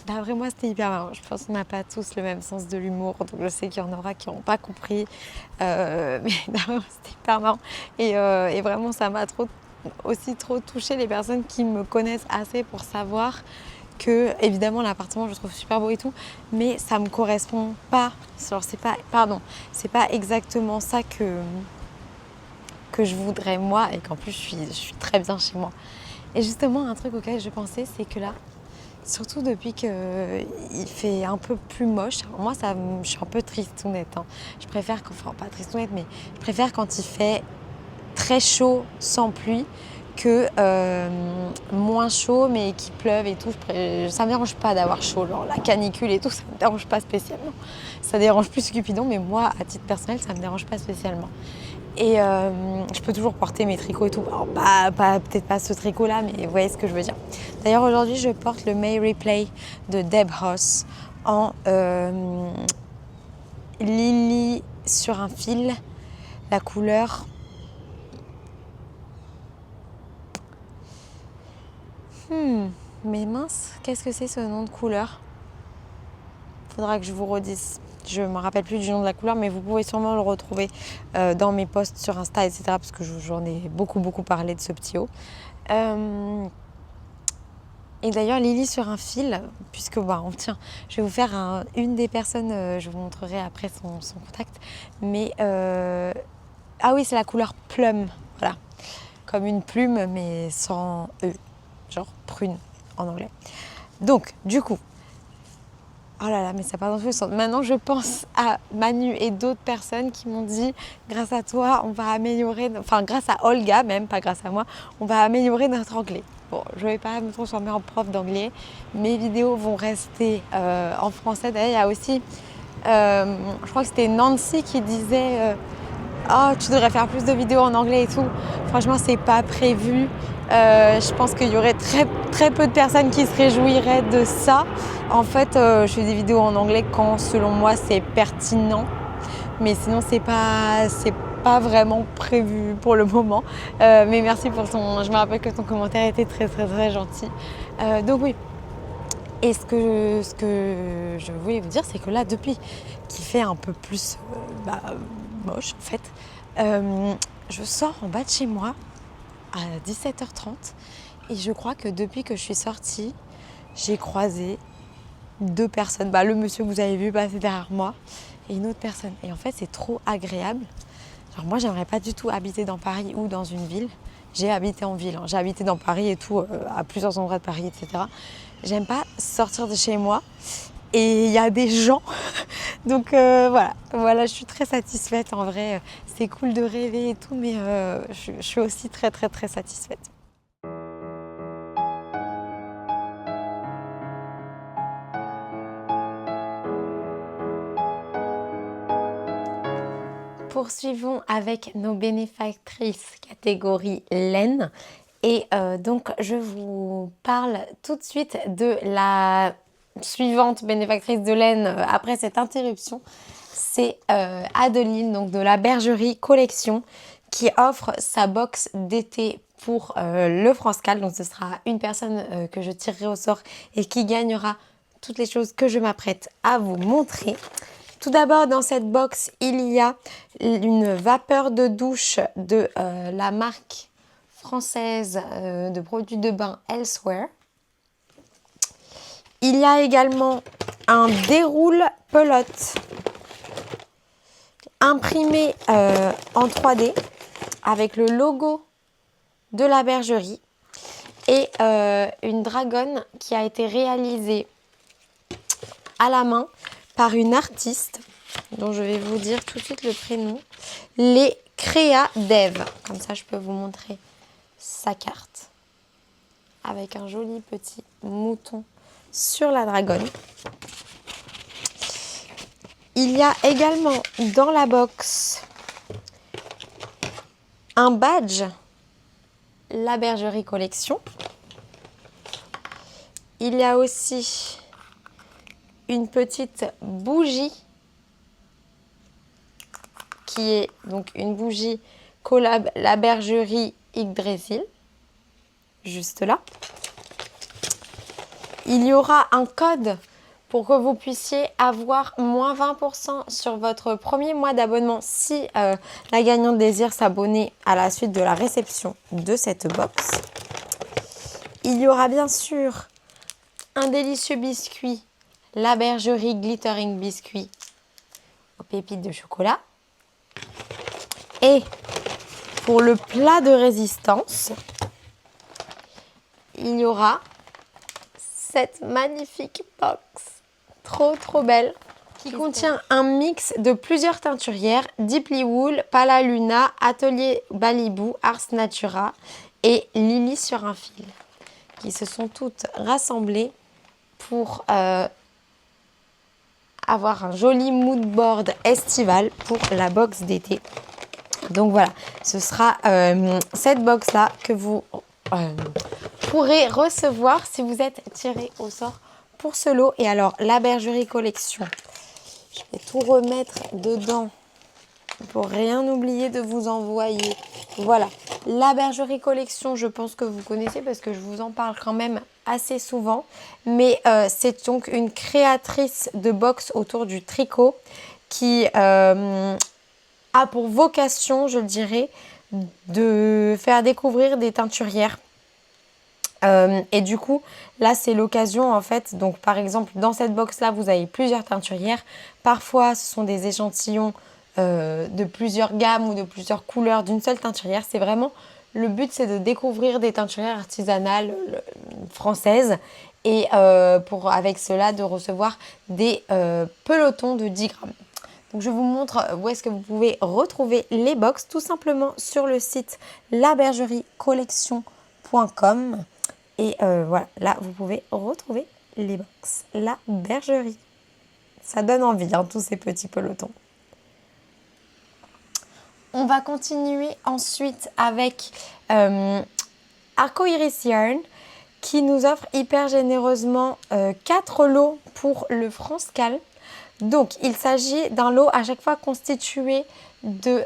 D'après moi, c'était hyper marrant. Je pense qu'on n'a pas tous le même sens de l'humour. Donc je sais qu'il y en aura qui n'ont pas compris. Mais d'après moi, c'était hyper marrant. Et vraiment, ça m'a trop touché les personnes qui me connaissent assez pour savoir que, évidemment, l'appartement, je le trouve super beau et tout, mais ça me correspond pas. Alors, c'est pas exactement ça que je voudrais moi, et qu'en plus, je suis très bien chez moi. Et justement, un truc auquel je pensais, c'est que là, surtout depuis qu'il fait un peu plus moche, alors moi, je suis un peu tristounette. Hein. Je préfère, enfin, pas tristounette, mais je préfère quand il fait très chaud sans pluie que moins chaud mais qui pleuve et tout. Ça me dérange pas d'avoir chaud, genre la canicule et tout, ça me dérange pas spécialement. Ça dérange plus Cupidon, mais moi, à titre personnel, ça me dérange pas spécialement. Et je peux toujours porter mes tricots et tout. Alors, peut-être pas ce tricot-là, mais vous voyez ce que je veux dire. D'ailleurs, aujourd'hui, je porte le May Replay de Deb Hoss en Lily sur un fil. La couleur... mais mince, qu'est-ce que c'est ce nom de couleur? Faudra que je vous redise. Je ne me rappelle plus du nom de la couleur, mais vous pouvez sûrement le retrouver dans mes posts sur Insta, etc. Parce que j'en ai beaucoup parlé de ce petit haut. Et d'ailleurs, Lily sur un fil, puisque tiens, je vais vous faire une des personnes, je vous montrerai après son contact. Mais ah oui, c'est la couleur plum, voilà, comme une plume, mais sans E, genre prune en anglais. Donc, du coup. Oh là là, mais ça part dans tous les sens. Maintenant, je pense à Manu et d'autres personnes qui m'ont dit grâce à toi, on va améliorer, enfin grâce à Olga même, pas grâce à moi, on va améliorer notre anglais. Bon, je ne vais pas me transformer en prof d'anglais. Mes vidéos vont rester en français. D'ailleurs, il y a aussi, je crois que c'était Nancy qui disait oh, tu devrais faire plus de vidéos en anglais et tout. Franchement, c'est pas prévu. Je pense qu'il y aurait très peu de personnes qui se réjouiraient de ça. En fait, je fais des vidéos en anglais quand, selon moi, c'est pertinent. Mais sinon, c'est pas vraiment prévu pour le moment. Mais merci pour ton... Je me rappelle que ton commentaire était très gentil. Donc oui. Et ce que je voulais vous dire, c'est que là, depuis qu'il fait un peu plus moche, en fait, je sors en bas de chez moi à 17h30 et je crois que depuis que je suis sortie, j'ai croisé 2 personnes. Le monsieur que vous avez vu passer derrière moi et une autre personne. Et en fait, c'est trop agréable. Genre moi, j'aimerais pas du tout habiter dans Paris ou dans une ville. J'ai habité en ville, hein. J'ai habité dans Paris et tout, à plusieurs endroits de Paris, etc. J'aime pas sortir de chez moi et il y a des gens. Donc voilà, je suis très satisfaite en vrai. C'est cool de rêver et tout, mais je suis aussi très satisfaite. Poursuivons avec nos bénéfactrices catégorie laine. Et donc, je vous parle tout de suite de la suivante bénéfactrice de laine après cette interruption. C'est Adeline, donc de la Bergerie Collection, qui offre sa box d'été pour le France-Cal. Donc, ce sera une personne que je tirerai au sort et qui gagnera toutes les choses que je m'apprête à vous montrer. Tout d'abord, dans cette box, il y a une vapeur de douche de la marque française de produits de bain Elsewhere. Il y a également un déroule pelote imprimé en 3D avec le logo de la bergerie et une dragonne qui a été réalisée à la main par une artiste dont je vais vous dire tout de suite le prénom. Les Créa Dev. Comme ça, je peux vous montrer sa carte. Avec un joli petit mouton sur la dragonne. Il y a également dans la box un badge, la Bergerie Collection. Il y a aussi une petite bougie qui est donc une bougie collab la Bergerie Yggdrasil, juste là. Il y aura un code pour que vous puissiez avoir moins 20% sur votre premier mois d'abonnement si la gagnante désire s'abonner à la suite de la réception de cette box. Il y aura bien sûr un délicieux biscuit, la Bergerie Glittering Biscuit aux pépites de chocolat. Et pour le plat de résistance, il y aura cette magnifique box, trop belle, qui contient un mix de plusieurs teinturières, Deeply Wool, Pala Luna, Atelier Balibou, Ars Natura et Lily sur un fil, qui se sont toutes rassemblées pour avoir un joli mood board estival pour la box d'été. Donc voilà, ce sera cette box-là que vous pourrez recevoir si vous êtes tiré au sort pour ce lot. Et alors, la Bergerie Collection, je vais tout remettre dedans pour rien oublier de vous envoyer. Voilà, la Bergerie Collection, je pense que vous connaissez parce que je vous en parle quand même assez souvent. Mais c'est donc une créatrice de box autour du tricot qui a pour vocation, je dirais, de faire découvrir des teinturières. Et du coup, là, c'est l'occasion, en fait. Donc, par exemple, dans cette box-là, vous avez plusieurs teinturières. Parfois, ce sont des échantillons de plusieurs gammes ou de plusieurs couleurs d'une seule teinturière. C'est vraiment... Le but, c'est de découvrir des teinturières artisanales françaises et avec cela, de recevoir des pelotons de 10 grammes. Donc, je vous montre où est-ce que vous pouvez retrouver les box, tout simplement sur le site labergeriecollection.com. Et voilà, là, vous pouvez retrouver les box. La Bergerie. Ça donne envie, hein, tous ces petits pelotons. On va continuer ensuite avec Arcoiris Yarn qui nous offre hyper généreusement 4 lots pour le France Cal. Donc, il s'agit d'un lot à chaque fois constitué de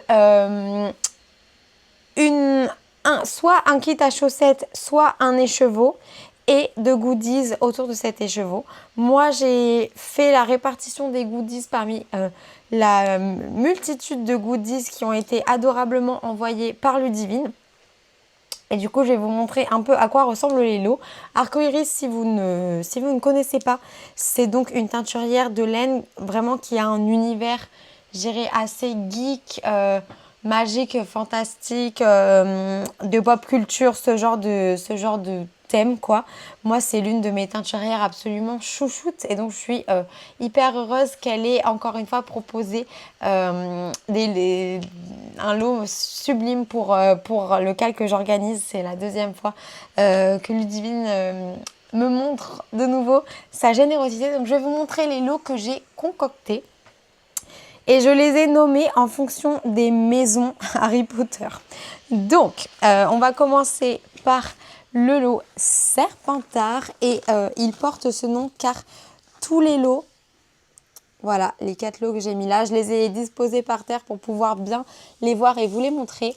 soit un kit à chaussettes, soit un écheveau et de goodies autour de cet écheveau. Moi, j'ai fait la répartition des goodies parmi la multitude de goodies qui ont été adorablement envoyés par Ludivine. Et du coup, je vais vous montrer un peu à quoi ressemblent les lots. Arcoiris, si vous ne connaissez pas, c'est donc une teinturière de laine vraiment qui a un univers, je dirais, assez geek, magique, fantastique, de pop culture, ce genre de thème, quoi. Moi, c'est l'une de mes teinturières absolument chouchoute et donc je suis hyper heureuse qu'elle ait encore une fois proposé un lot sublime pour le cal que j'organise. C'est la deuxième fois que Ludivine me montre de nouveau sa générosité. Donc, je vais vous montrer les lots que j'ai concoctés. Et je les ai nommés en fonction des maisons Harry Potter. Donc, on va commencer par le lot Serpentard. Et il porte ce nom car tous les lots, voilà, les 4 lots que j'ai mis là, je les ai disposés par terre pour pouvoir bien les voir et vous les montrer.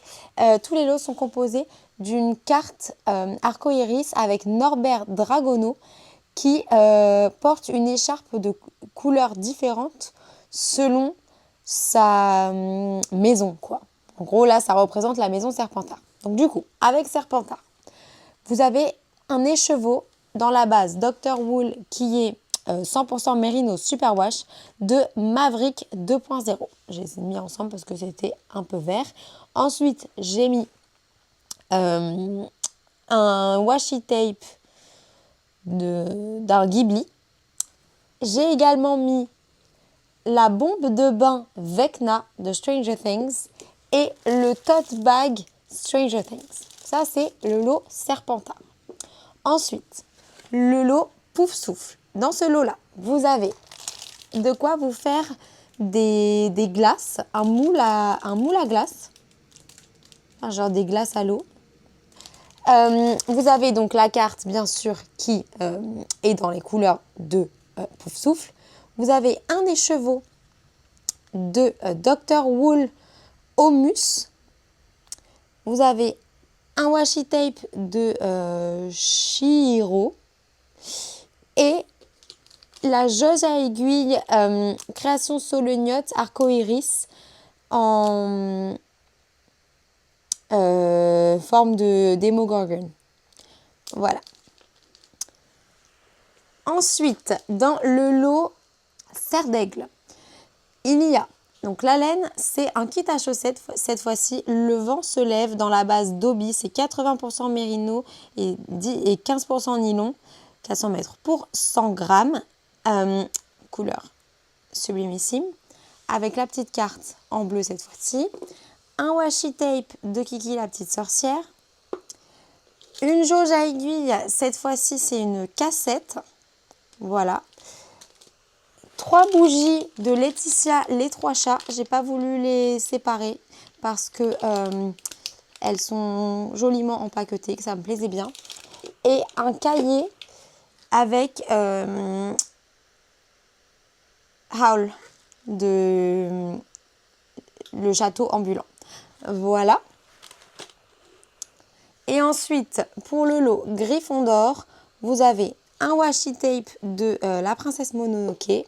Tous les lots sont composés d'une carte Arcoiris avec Norbert Dragono qui porte une écharpe de couleurs différentes selon sa maison, quoi. En gros, là, ça représente la maison Serpentard. Donc, du coup, avec Serpentard, vous avez un écheveau dans la base Dr. Wool qui est 100% Merino Superwash de Maverick 2.0. Je les ai mis ensemble parce que c'était un peu vert. Ensuite, j'ai mis un washi tape d'un Ghibli. J'ai également mis la bombe de bain Vecna de Stranger Things et le tote bag Stranger Things. Ça, c'est le lot Serpentard. Ensuite, le lot Pouf Souffle. Dans ce lot-là, vous avez de quoi vous faire des glaces, un moule à glace, genre des glaces à l'eau. Vous avez donc la carte, bien sûr, qui est dans les couleurs de Pouf Souffle. Vous avez un écheveau de Dr. Wool Homus. Vous avez un washi tape de Chihiro. Et la jauge à aiguille création Solognotte Arcoiris en forme de Demogorgon. Voilà. Ensuite, dans le lot Serre d'Aigle, il y a donc la laine, c'est un kit à chaussettes cette fois-ci. Le vent se lève dans la base Dobby, c'est 80% mérino et 15% nylon, 400 mètres pour 100 grammes. Couleur sublimissime, avec la petite carte en bleu cette fois-ci. Un washi tape de Kiki la petite sorcière. Une jauge à aiguille, cette fois-ci c'est une cassette. Voilà. 3 bougies de Laetitia les 3 chats. J'ai pas voulu les séparer parce que elles sont joliment empaquetées, que ça me plaisait bien. Et un cahier avec Howl de le château ambulant. Voilà. Et ensuite, pour le lot Gryffondor, vous avez un washi tape de la princesse Mononoke,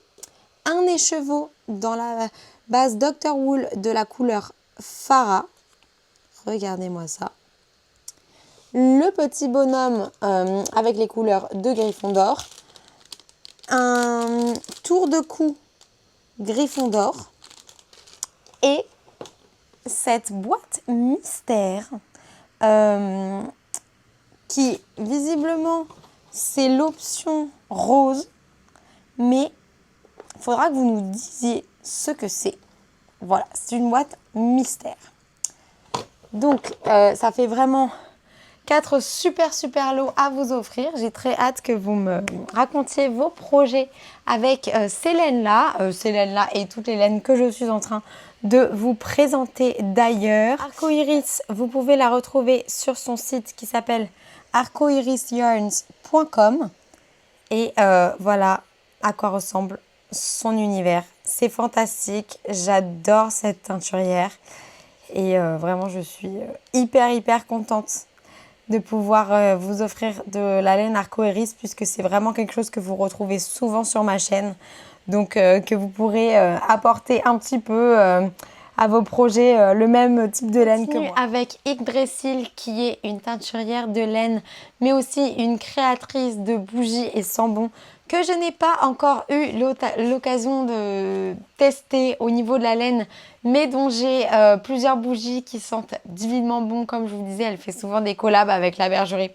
un écheveau dans la base Dr. Wool de la couleur Farah. Regardez-moi ça. Le petit bonhomme avec les couleurs de Gryffondor. Un tour de cou Gryffondor. Et cette boîte mystère qui visiblement c'est l'option rose, mais il faudra que vous nous disiez ce que c'est. Voilà, c'est une boîte mystère. Donc ça fait vraiment 4 super lots à vous offrir. J'ai très hâte que vous me racontiez vos projets avec ces laines-là. Ces laines-là et toutes les laines que je suis en train de vous présenter d'ailleurs. Arcoiris, vous pouvez la retrouver sur son site qui s'appelle arcoirisyarns.com. Et voilà à quoi ressemble son univers. C'est fantastique. J'adore cette teinturière. Et vraiment, je suis hyper contente de pouvoir vous offrir de la laine Arcoiris puisque c'est vraiment quelque chose que vous retrouvez souvent sur ma chaîne. Donc que vous pourrez apporter un petit peu à vos projets le même type de laine que moi. Avec Yggdrasil qui est une teinturière de laine mais aussi une créatrice de bougies et sambons que je n'ai pas encore eu l'occasion de tester au niveau de la laine, mais dont j'ai plusieurs bougies qui sentent divinement bon. Comme je vous disais, elle fait souvent des collabs avec la bergerie.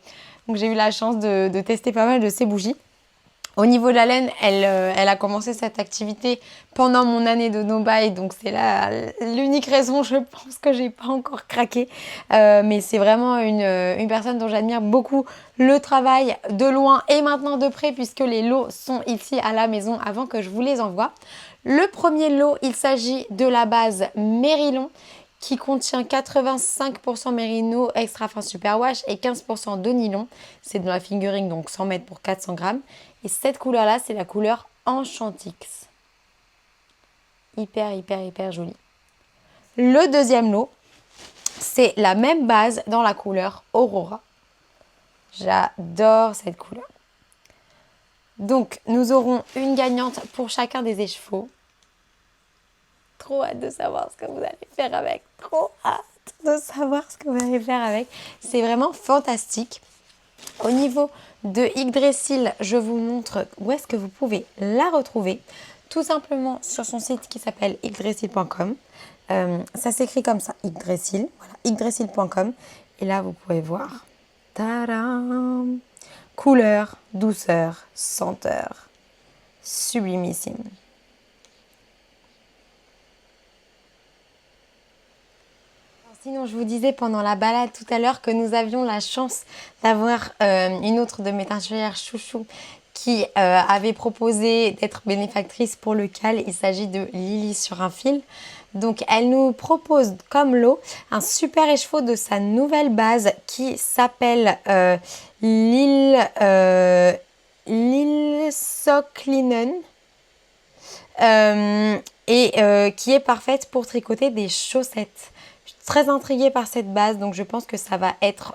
Donc j'ai eu la chance de tester pas mal de ces bougies. Au niveau de la laine, elle a commencé cette activité pendant mon année de no-buy, donc c'est l'unique raison, je pense, que j'ai pas encore craqué. Mais c'est vraiment une personne dont j'admire beaucoup le travail de loin et maintenant de près, puisque les lots sont ici à la maison avant que je vous les envoie. Le premier lot, il s'agit de la base Mérillon, qui contient 85% mérino extra fin superwash et 15% de nylon. C'est de la fingering, donc 100 mètres pour 400 grammes. Et cette couleur-là, c'est la couleur Enchantix. Hyper jolie. Le deuxième lot, c'est la même base dans la couleur Aurora. J'adore cette couleur. Donc, nous aurons une gagnante pour chacun des écheveaux. Trop hâte de savoir ce que vous allez faire avec. Trop hâte de savoir ce que vous allez faire avec. C'est vraiment fantastique. Au niveau de Yggdrasil, je vous montre où est-ce que vous pouvez la retrouver. Tout simplement sur son site qui s'appelle yggdrasil.com. Ça s'écrit comme ça, Yggdrasil. Voilà, yggdrasil.com. Et là, vous pouvez voir. Tadam! Couleur, douceur, senteur. Sublimissime. Sinon, je vous disais pendant la balade tout à l'heure que nous avions la chance d'avoir une autre de mes teinturières chouchou qui avait proposé d'être bénéfactrice pour le cal. Il s'agit de Lily sur un fil. Donc, elle nous propose comme lot un super écheveau de sa nouvelle base qui s'appelle Lille Sock Linen. Qui est parfaite pour tricoter des chaussettes. Je suis très intriguée par cette base, donc je pense que ça va être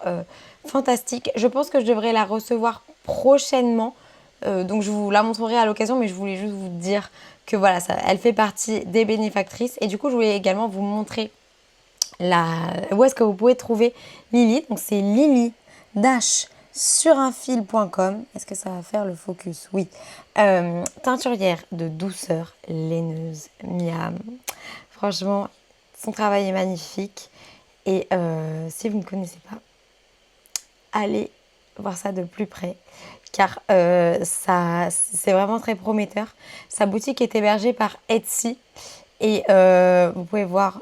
fantastique. Je pense que je devrais la recevoir prochainement, donc je vous la montrerai à l'occasion, mais je voulais juste vous dire que voilà, elle fait partie des bénéfactrices. Et du coup, je voulais également vous montrer où est-ce que vous pouvez trouver Lily. Donc c'est Lily surinfil.com. Est-ce que ça va faire le focus? Oui. Teinturière de douceur laineuse. Miam. Franchement, son travail est magnifique. Et si vous ne connaissez pas, allez voir ça de plus près. Car c'est vraiment très prometteur. Sa boutique est hébergée par Etsy. Et vous pouvez voir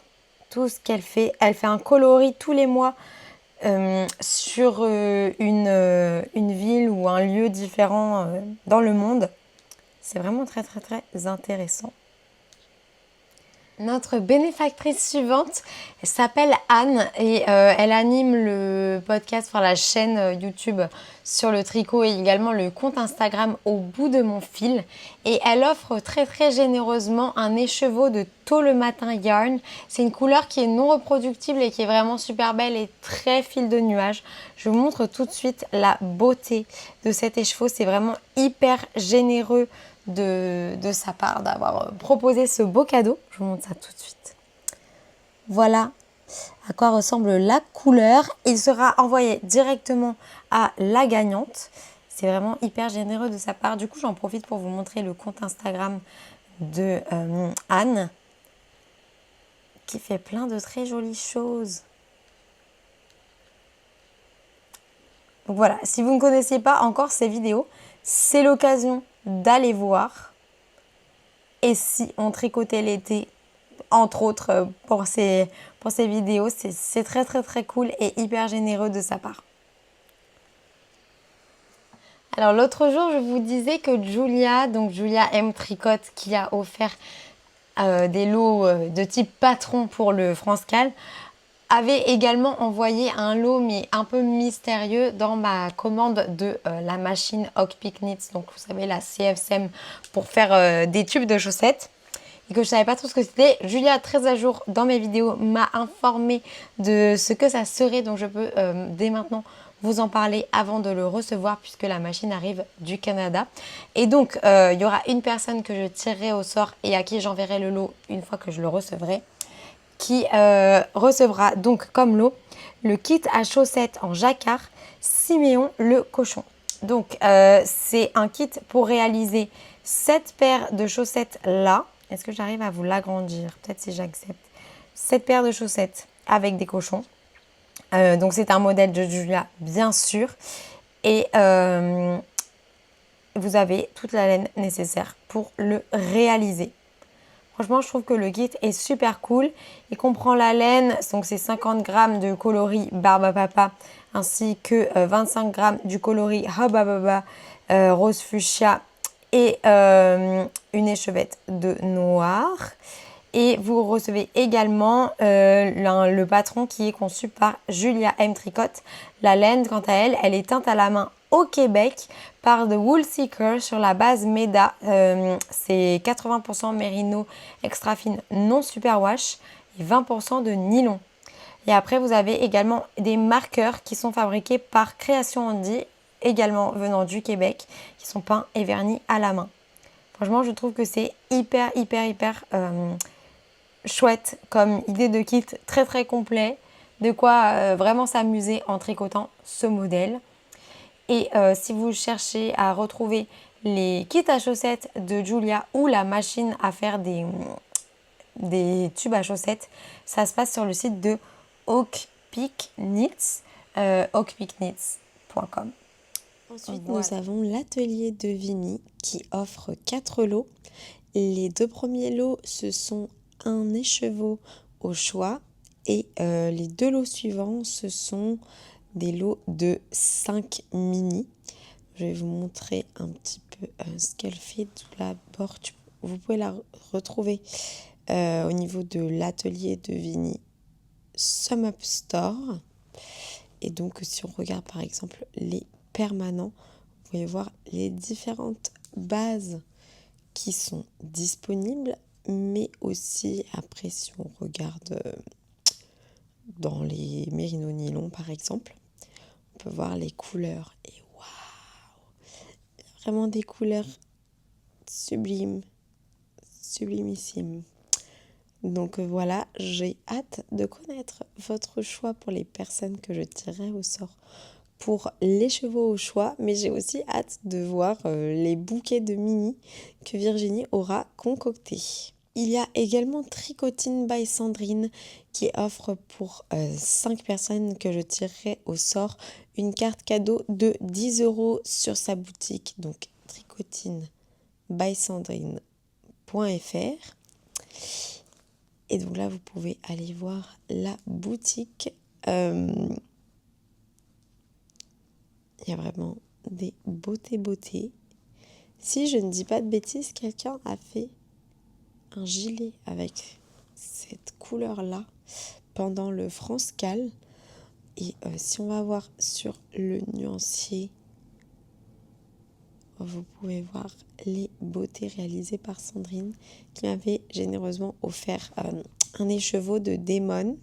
tout ce qu'elle fait. Elle fait un coloris tous les mois sur une ville ou un lieu différent dans le monde. C'est vraiment très très très intéressant. Notre bénéfactrice suivante s'appelle Anne et elle anime le podcast, enfin la chaîne YouTube sur le tricot et également le compte Instagram Au bout de mon fil. Et elle offre très très généreusement un écheveau de tôt le matin yarn. C'est une couleur qui est non reproductible et qui est vraiment super belle et très fil de nuage. Je vous montre tout de suite la beauté de cet écheveau. C'est vraiment hyper généreux de sa part d'avoir proposé ce beau cadeau. Je vous montre ça tout de suite. Voilà à quoi ressemble la couleur. Il sera envoyé directement à la gagnante. C'est vraiment hyper généreux de sa part. Du coup, j'en profite pour vous montrer le compte Instagram de Anne qui fait plein de très jolies choses. Donc voilà, si vous ne connaissez pas encore ces vidéos, c'est l'occasion d'aller voir. Et si on tricotait l'été, entre autres, pour ces vidéos, c'est très très très cool et hyper généreux de sa part. Alors l'autre jour, je vous disais que Julia M Tricote, qui a offert des lots de type patron pour le France Cal, avait également envoyé un lot mais un peu mystérieux dans ma commande de la machine Hockpick Knits, donc vous savez la CFCM pour faire des tubes de chaussettes, et que je savais pas trop ce que c'était. Julia, très à jour dans mes vidéos, m'a informé de ce que ça serait, donc je peux dès maintenant vous en parler avant de le recevoir puisque la machine arrive du Canada. Et donc il y aura une personne que je tirerai au sort et à qui j'enverrai le lot une fois que je le recevrai, qui recevra donc comme lot le kit à chaussettes en jacquard Siméon le cochon. Donc c'est un kit pour réaliser cette paire de chaussettes là. Est-ce que j'arrive à vous l'agrandir? Peut-être si j'accepte. Cette paire de chaussettes avec des cochons. Donc c'est un modèle de Julia bien sûr. Et vous avez toute la laine nécessaire pour le réaliser. Franchement, je trouve que le kit est super cool. Il comprend la laine, donc c'est 50 grammes de coloris Barba Papa, ainsi que 25 grammes du coloris Hubba Bubba Rose Fuchsia et une échevette de noir. Et vous recevez également le patron qui est conçu par Julia M Tricote. La laine, quant à elle, elle est teinte à la main au Québec par The Wool Seeker sur la base Meda. C'est 80% mérino extra fine non superwash et 20% de nylon. Et après, vous avez également des marqueurs qui sont fabriqués par Création Andy, également venant du Québec, qui sont peints et vernis à la main. Franchement, je trouve que c'est hyper chouette comme idée de kit, très très complet, de quoi vraiment s'amuser en tricotant ce modèle. Et si vous cherchez à retrouver les kits à chaussettes de Julia ou la machine à faire des tubes à chaussettes, ça se passe sur le site de Hockpick Knits, hockpickknits.com. Ensuite, nous avons l'atelier de Vimy qui offre 4 lots. Les 2 premiers lots, ce sont un écheveau au choix Et les 2 lots suivants, ce sont des lots de 5 mini. Je vais vous montrer un petit peu ce qu'elle fait. Tout d'abord, vous pouvez la retrouver au niveau de l'atelier de Vinnie Sum Up Store. Et donc, si on regarde par exemple les permanents, vous pouvez voir les différentes bases qui sont disponibles, mais aussi après, si on regarde dans les mérinos nylon par exemple, on peut voir les couleurs. Et waouh, vraiment des couleurs sublimes, sublimissimes. Donc voilà, j'ai hâte de connaître votre choix pour les personnes que je tirerai au sort pour les chevaux au choix, mais j'ai aussi hâte de voir les bouquets de mini que Virginie aura concoctés. Il y a également Tricotine by Sandrine qui offre pour 5 personnes que je tirerai au sort une carte cadeau de 10 € sur sa boutique, donc tricotine by Sandrine.fr. Et donc là, vous pouvez aller voir la boutique. Il y a vraiment des beautés. Si je ne dis pas de bêtises, quelqu'un a fait un gilet avec cette couleur-là pendant le France Cal. Et si on va voir sur le nuancier, vous pouvez voir les beautés réalisées par Sandrine qui m'avait généreusement offert un écheveau de Démon.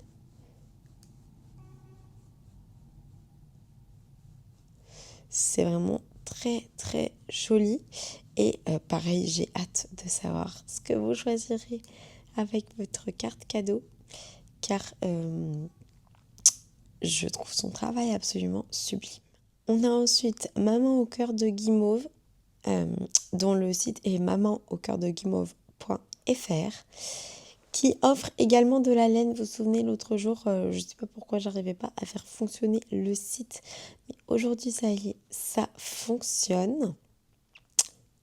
C'est vraiment très très joli et pareil, j'ai hâte de savoir ce que vous choisirez avec votre carte cadeau car je trouve son travail absolument sublime. On a ensuite Maman au cœur de guimauve dont le site est mamanaucoeurdeguimauve.fr qui offre également de la laine. Vous vous souvenez, l'autre jour, je ne sais pas pourquoi j'arrivais pas à faire fonctionner le site. Mais aujourd'hui, ça y est, ça fonctionne.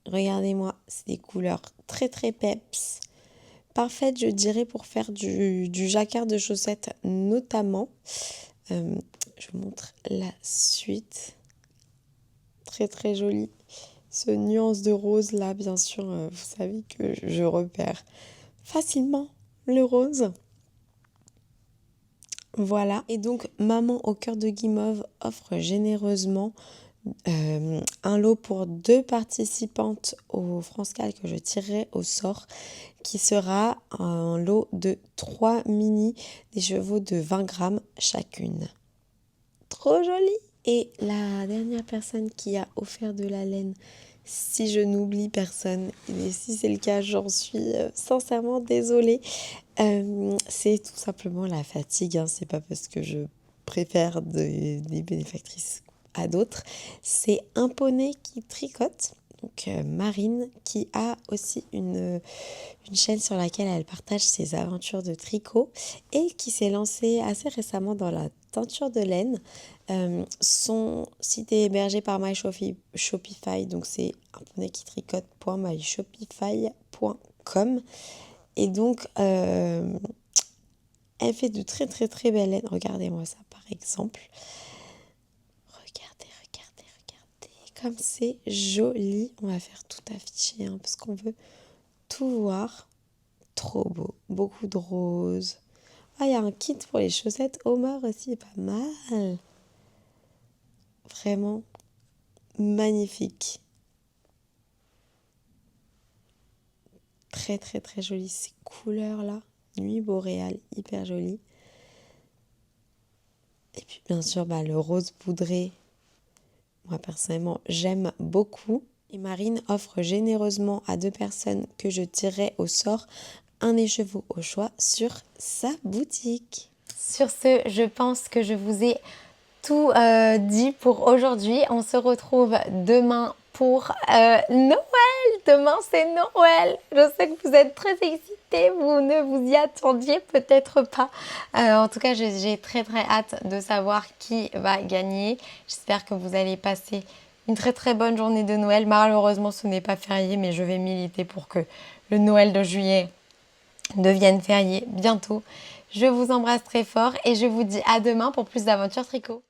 Regardez-moi, c'est des couleurs très très peps. Parfaites, je dirais, pour faire du jacquard de chaussettes notamment. Je vous montre la suite. Très très jolie. Ce nuance de rose là, bien sûr, vous savez que je repère facilement le rose. Voilà. Et donc, Maman au cœur de guimauve offre généreusement un lot pour 2 participantes au France Cal que je tirerai au sort, qui sera un lot de 3 mini, des chevaux de 20 grammes chacune. Trop joli! Et la dernière personne qui a offert de la laine, si je n'oublie personne, et si c'est le cas, j'en suis sincèrement désolée, c'est tout simplement la fatigue, hein. C'est pas parce que je préfère des bénéfactrices à d'autres. C'est un poney qui tricote, donc Marine, qui a aussi une chaîne sur laquelle elle partage ses aventures de tricot et qui s'est lancée assez récemment dans la teinture de laine. Son site est hébergé par MyShopify, donc c'est un poney qui tricote.myshopify.com. Et donc, elle fait de très très très belles laines. Regardez-moi ça par exemple. Regardez. Comme c'est joli. On va faire tout afficher hein, parce qu'on veut tout voir. Trop beau. Beaucoup de roses. Ah, il y a un kit pour les chaussettes Omar aussi. Pas mal. Vraiment magnifique. Très très très joli ces couleurs là. Nuit boréale, hyper jolie. Et puis bien sûr le rose poudré. Moi personnellement j'aime beaucoup. Et Marine offre généreusement à 2 personnes que je tirerai au sort un écheveau au choix sur sa boutique. Sur ce, je pense que je vous ai tout dit pour aujourd'hui. On se retrouve demain pour Noël. Demain, c'est Noël. Je sais que vous êtes très excités. Vous ne vous y attendiez peut-être pas. En tout cas, j'ai très très hâte de savoir qui va gagner. J'espère que vous allez passer une très très bonne journée de Noël. Malheureusement, ce n'est pas férié, mais je vais militer pour que le Noël de juillet devienne férié bientôt. Je vous embrasse très fort et je vous dis à demain pour plus d'aventures tricot.